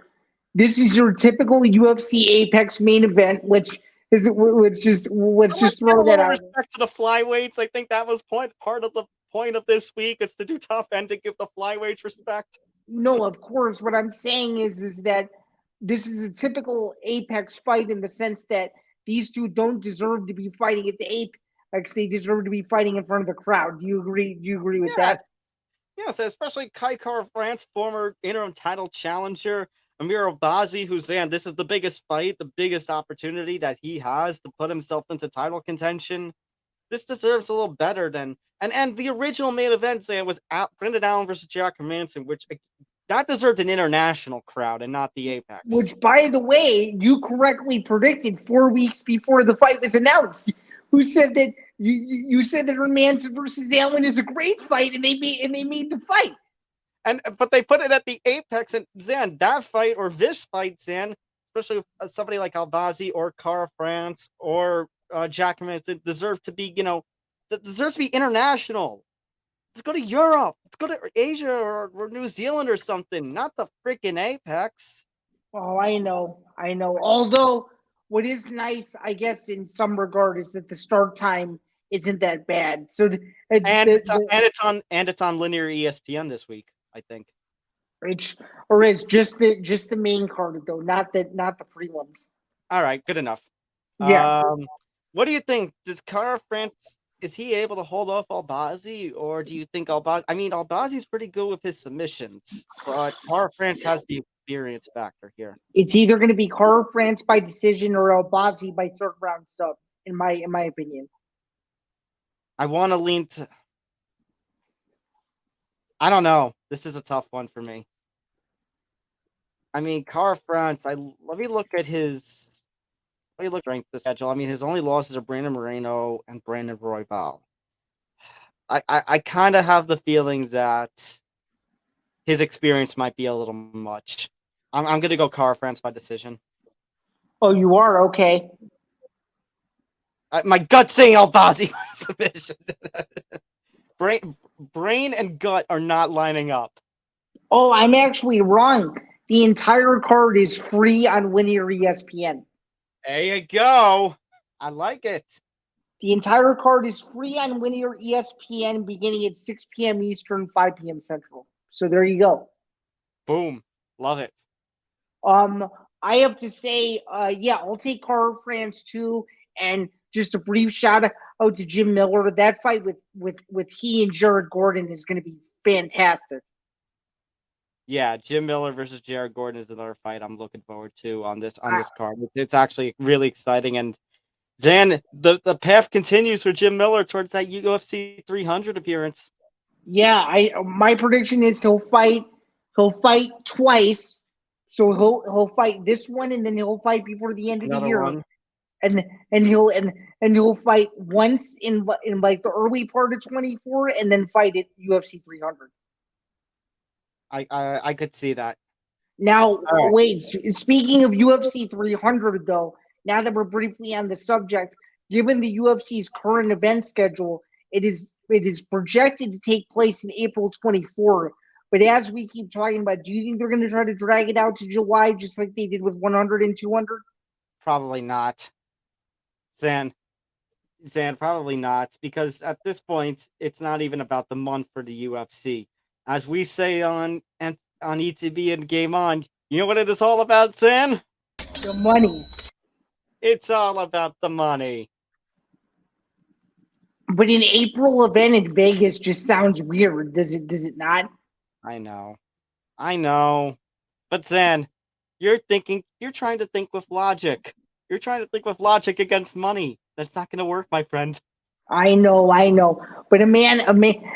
Speaker 3: This is your typical UFC Apex main event, which is let's just
Speaker 2: Let's give a
Speaker 3: throw that
Speaker 2: little
Speaker 3: out.
Speaker 2: respect to the flyweights. I think that was part of the point of this week is to do tough and to give the flyweights respect.
Speaker 3: No, of course. What I'm saying is that this is a typical Apex fight in the sense that these two don't deserve to be fighting at the Apex. They deserve to be fighting in front of the crowd. Do you agree? Do you agree with that?
Speaker 2: Yes. Yes, especially Kaikar France, former interim title challenger, Amir Albazi, who's saying this is the biggest fight, the biggest opportunity that he has to put himself into title contention. This deserves a little better than and the original main event saying was Brendan Allen versus Jack Hermanson, which that deserved an international crowd and not the Apex.
Speaker 3: Which, by the way, you correctly predicted 4 weeks before the fight was announced. Who said that? You said that Hermanson versus Allen is a great fight, and they made the fight.
Speaker 2: But they put it at the Apex, and Zan, that fight or this fight, Zan, especially with somebody like Albazi or Cara France or Jack Hermanson, deserves to be international. Let's go to Europe. Let's go to Asia or New Zealand or something. Not the freaking Apex.
Speaker 3: Oh, I know. Although, what is nice, I guess, in some regard, is that the start time isn't that bad. So
Speaker 2: it's on linear ESPN this week, I think.
Speaker 3: It's just the main card though, not the prelims.
Speaker 2: All right, good enough.
Speaker 3: Yeah.
Speaker 2: What do you think? Does Cara France, is he able to hold off Albazi, or do you think Albazi? I mean, Albazi's pretty good with his submissions, but Cara France has the experience factor here.
Speaker 3: It's either going to be Cara France by decision or Albazi by third round sub, in my opinion.
Speaker 2: I want to lean to. I don't know. This is a tough one for me. I mean, Cara France. Let me look at his. Let me look at the schedule. I mean, his only losses are Brandon Moreno and Brandon Royval. I kind of have the feeling that his experience might be a little much. I'm going to go Cara France by decision.
Speaker 3: Oh, you are? Okay.
Speaker 2: My gut's saying Albazi by submission. Brain and gut are not lining up.
Speaker 3: Oh, I'm actually wrong. The entire card is free on linear ESPN.
Speaker 2: There you go. I like it.
Speaker 3: The entire card is free on linear ESPN beginning at 6 p.m. Eastern, 5 p.m. Central. So there you go.
Speaker 2: Boom. Love it.
Speaker 3: I have to say, I'll take Cara France too. And just a brief shout out to Jim Miller. That fight with he and Jared Gordon is going to be fantastic.
Speaker 2: Yeah, Jim Miller versus Jared Gordon is another fight I'm looking forward to on this card. It's actually really exciting, and then the path continues for Jim Miller towards that UFC 300 appearance.
Speaker 3: Yeah, my prediction is he'll fight twice. So he'll fight this one, and then he'll fight before the end of the year.
Speaker 2: One.
Speaker 3: And he'll fight once in like the early part of 24, and then fight at UFC 300.
Speaker 2: I could see that.
Speaker 3: Now, wait. Speaking of UFC 300, though, now that we're briefly on the subject, given the UFC's current event schedule, it is projected to take place in April 24. But as we keep talking about, do you think they're going to try to drag it out to July, just like they did with 100 and 200?
Speaker 2: Probably not. Zan, probably not, because at this point, it's not even about the month for the UFC. As we say on ETB and Game On, you know what it is all about, Zan?
Speaker 3: The money.
Speaker 2: It's all about the money.
Speaker 3: But an April event in Vegas just sounds weird. Does it not?
Speaker 2: I know. But Zan, you're trying to think with logic. You're trying to think with logic against money. That's not going to work, my friend. I
Speaker 3: know. But a man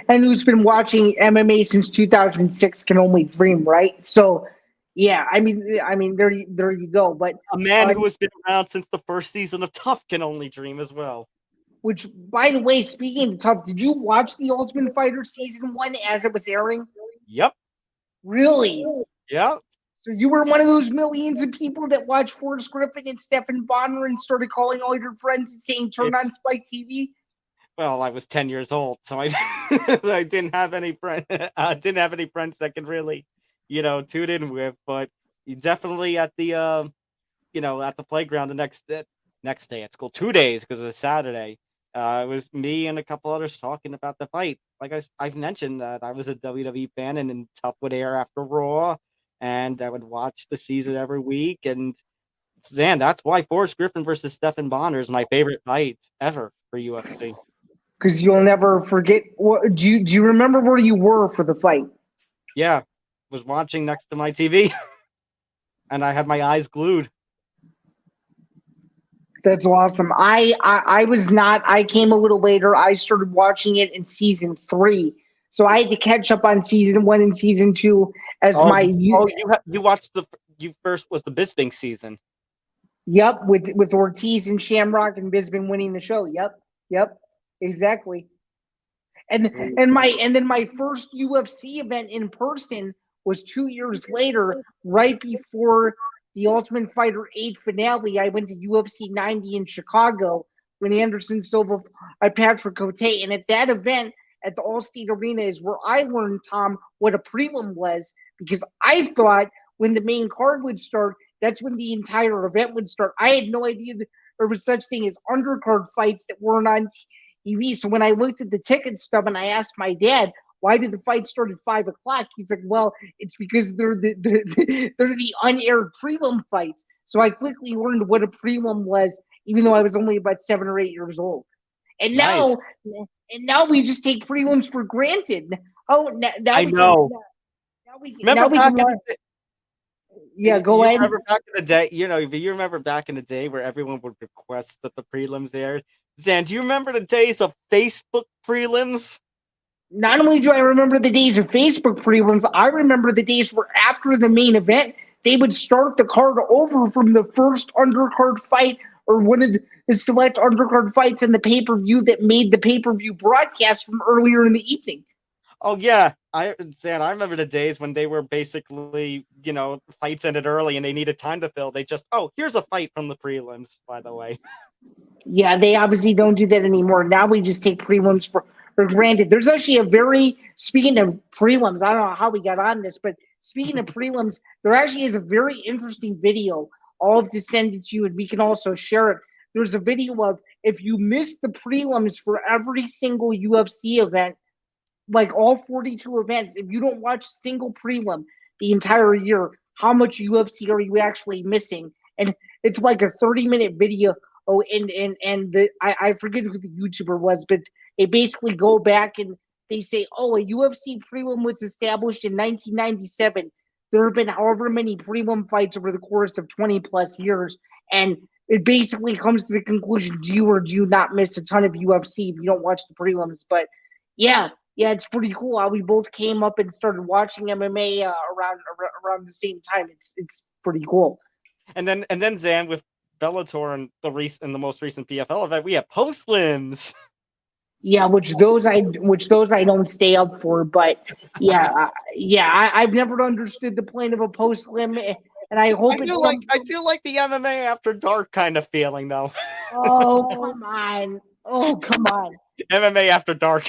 Speaker 3: who's been watching MMA since 2006 can only dream, right? So, yeah, I mean, there you go. But
Speaker 2: a man who has been around since the first season of Tough can only dream as well.
Speaker 3: Which, by the way, speaking of Tough, did you watch The Ultimate Fighter Season 1 as it was airing?
Speaker 2: Yep.
Speaker 3: Really?
Speaker 2: Yep.
Speaker 3: So you were one of those millions of people that watched Forrest Griffin and Stephen Bonner and started calling all your friends and saying, turn on Spike TV?
Speaker 2: Well, I was 10 years old, so I didn't have any friends. Didn't have any friends that could really, tune in with. But You definitely at the at the playground the next day at school, 2 days because it was Saturday. It was me and a couple others talking about the fight. Like I've mentioned that I was a WWE fan and in Tough would air after Raw, and I would watch the season every week. And Zan, that's why Forrest Griffin versus Stephen Bonner is my favorite fight ever for UFC.
Speaker 3: Because you'll never forget. Do you remember where you were for the fight?
Speaker 2: Yeah, was watching next to my TV, and I had my eyes glued.
Speaker 3: That's awesome. I was not. I came a little later. I started watching it in season 3, so I had to catch up on season 1 and season 2 as
Speaker 2: you watched you first was the Bisping season.
Speaker 3: Yep, with Ortiz and Shamrock and Bisping winning the show. Yep, exactly. And then my first UFC event in person was 2 years later, right before the Ultimate Fighter 8 finale. I went to UFC 90 in Chicago when Anderson Silva fought Patrick Cote. And at that event at the Allstate Arena is where I learned, Tom, what a prelim was, because I thought when the main card would start, that's when the entire event would start. I had no idea that there was such thing as undercard fights that weren't on TV. So when I looked at the ticket stub and I asked my dad, why did the fight start at 5 o'clock? He's like, well, it's because they're the unaired prelim fights. So I quickly learned what a prelim was, even though I was only about 7 or 8 years old. And
Speaker 2: nice.
Speaker 3: now we just take prelims for granted. Oh, now
Speaker 2: I know.
Speaker 3: Now we can learn. Yeah, go ahead.
Speaker 2: Remember back in the day, you remember back in the day where everyone would request that the prelims aired. Zan, do you remember the days of Facebook prelims?
Speaker 3: Not only do I remember the days of Facebook prelims, I remember the days where after the main event, they would start the card over from the first undercard fight or one of the select undercard fights in the pay-per-view that made the pay-per-view broadcast from earlier in the evening.
Speaker 2: Oh, yeah. I remember the days when they were basically, fights ended early and they needed time to fill. They just, here's a fight from the prelims, by the way.
Speaker 3: Yeah, they obviously don't do that anymore. Now we just take prelims for granted. There's actually speaking of prelims, I don't know how we got on this, but speaking of prelims, there actually is a very interesting video. I'll have to send it to you and we can also share it. There's a video of if you miss the prelims for every single UFC event, like all 42 events, if you don't watch a single prelim the entire year, how much UFC are you actually missing? And it's like a 30-minute video. Oh, I forget who the YouTuber was, but they basically go back and they say, a UFC prelim was established in 1997. There have been however many prelim fights over the course of 20 plus years. And it basically comes to the conclusion, do you or do you not miss a ton of UFC if you don't watch the prelims? But yeah, it's pretty cool how we both came up and started watching MMA around the same time. It's pretty cool.
Speaker 2: And then Zan, with Bellator and the most recent PFL event, we have post-lims.
Speaker 3: Yeah, which those I don't stay up for, but I've never understood the point of a post-lim, and I hope
Speaker 2: I do like the MMA after dark kind of feeling though.
Speaker 3: Oh come on!
Speaker 2: MMA after dark.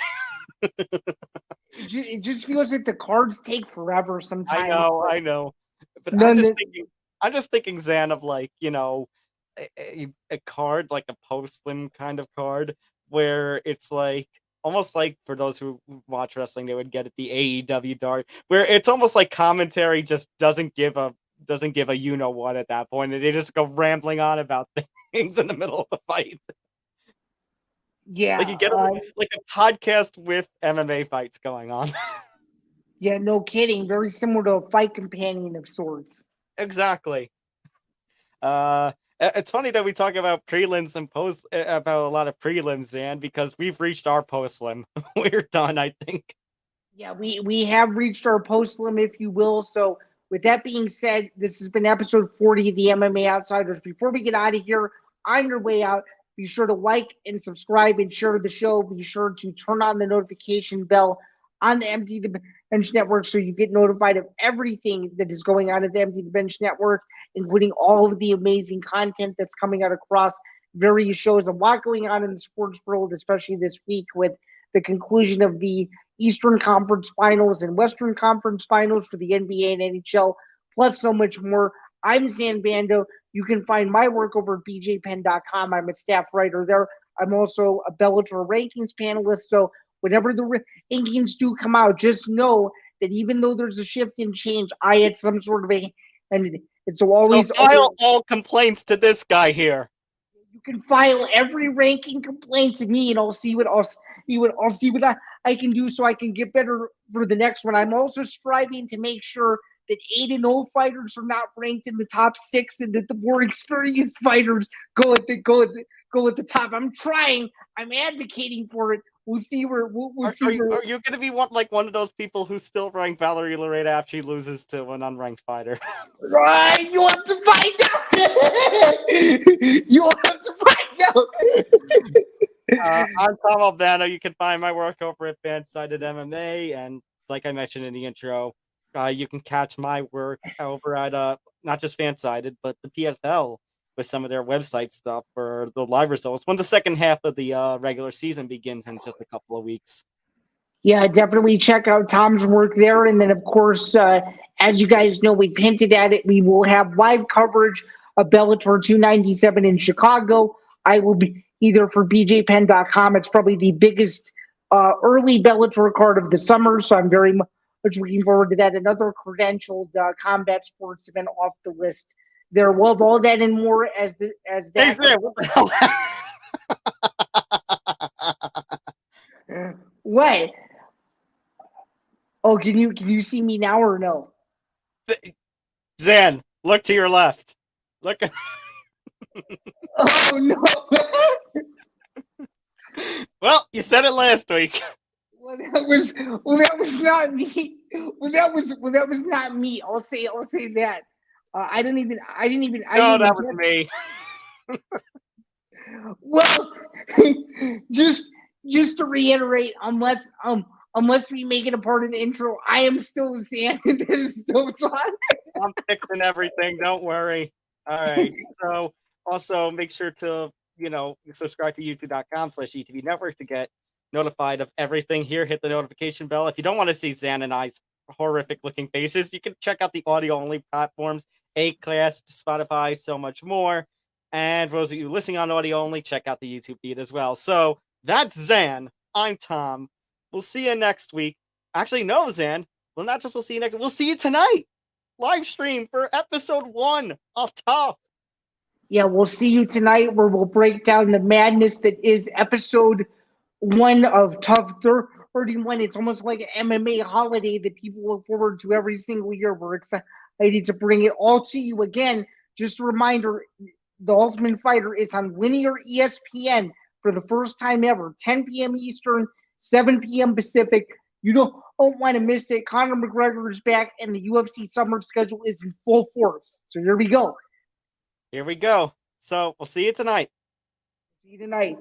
Speaker 3: It just feels like the cards take forever sometimes.
Speaker 2: I know. But I'm just thinking, Zan, of like, a card, like a post-lim kind of card, where it's like, almost like for those who watch wrestling, they would get it, the AEW dark, where it's almost like commentary just doesn't give a you-know-what at that point, and they just go rambling on about things in the middle of the fight.
Speaker 3: Yeah,
Speaker 2: like you get like a podcast with MMA fights going on.
Speaker 3: Yeah, no kidding. Very similar to a fight companion of sorts.
Speaker 2: Exactly. It's funny that we talk about prelims and about a lot of prelims, Zan, because we've reached our post-lim. We're done, I think.
Speaker 3: Yeah, we have reached our post-lim, if you will. So with that being said, this has been episode 40 of the MMA Outsiders. Before we get out of here, on your way out, be sure to like and subscribe and share the show. Be sure to turn on the notification bell on the Empty the Bench Network so you get notified of everything that is going on at the Empty the Bench Network, including all of the amazing content that's coming out across various shows. A lot going on in the sports world, especially this week with the conclusion of the Eastern Conference Finals and Western Conference Finals for the NBA and NHL. plus so much more. I'm Zain Bando. You can find my work over at bjpen.com. I'm a staff writer there. I'm also a Bellator rankings panelist. So whenever the rankings do come out, just know that even though there's a shift and change, I had some sort of and it's always
Speaker 2: so file all complaints to this guy here.
Speaker 3: You can file every ranking complaint to me, and I'll see what I can do so I can get better for the next one. I'm also striving to make sure that 8-0 fighters are not ranked in the top 6, and that the more experienced fighters go at the top. I'm trying. I'm advocating for it. We'll see where we'll see.
Speaker 2: Are you going to be one of those people who still rank Valerie Loretta after she loses to an unranked fighter?
Speaker 3: Right, you have to find out. You have to find out.
Speaker 2: I'm Tom Albano. You can find my work over at Fansided MMA, and like I mentioned in the intro, you can catch my work over at not just Fansided, but the PFL with some of their website stuff for the live results when the second half of the regular season begins in just a couple of weeks.
Speaker 3: Yeah, definitely check out Tom's work there. And then, of course, as you guys know, we've hinted at it. We will have live coverage of Bellator 297 in Chicago. I will be either for bjpen.com. It's probably the biggest early Bellator card of the summer, so I'm very much looking forward to that. Another credentialed combat sports event off the list. There will have all that and more as that.
Speaker 2: Hey, Sam, what the hell?
Speaker 3: What? Oh, can you see me now or no?
Speaker 2: Zan, look to your left. Look.
Speaker 3: Oh no!
Speaker 2: Well, you said it last week.
Speaker 3: Well, that was not me. Well, that was not me. I'll say that. I didn't even.
Speaker 2: No, that was me.
Speaker 3: Well, just to reiterate, unless we make it a part of the intro, I am still Zain. That is still Tom.
Speaker 2: I'm fixing everything. Don't worry. All right. So also make sure to subscribe to youtube.com/ETV Network to get notified of everything here. Hit the notification bell. If you don't want to see Zain and I's horrific looking faces, you can check out the audio only platforms, Acast, Spotify, so much more. And for those of you listening on audio only, check out the YouTube feed as well. So that's Zain. I'm Tom. We'll see you next week. Actually, no, Zain. Well, not just we'll see you next week. We'll see you tonight. Live stream for episode 1 of Tough.
Speaker 3: Yeah, we'll see you tonight where we'll break down the madness that is episode 1 of Tough 31. It's almost like an MMA holiday that people look forward to every single year. We're excited to bring it all to you again. Just a reminder, The Ultimate Fighter is on linear ESPN for the first time ever, 10 p.m. Eastern, 7 p.m. Pacific. You don't want to miss it. Conor McGregor is back, and the UFC summer schedule is in full force. So here we go.
Speaker 2: Here we go. So we'll see you tonight.
Speaker 3: See you tonight.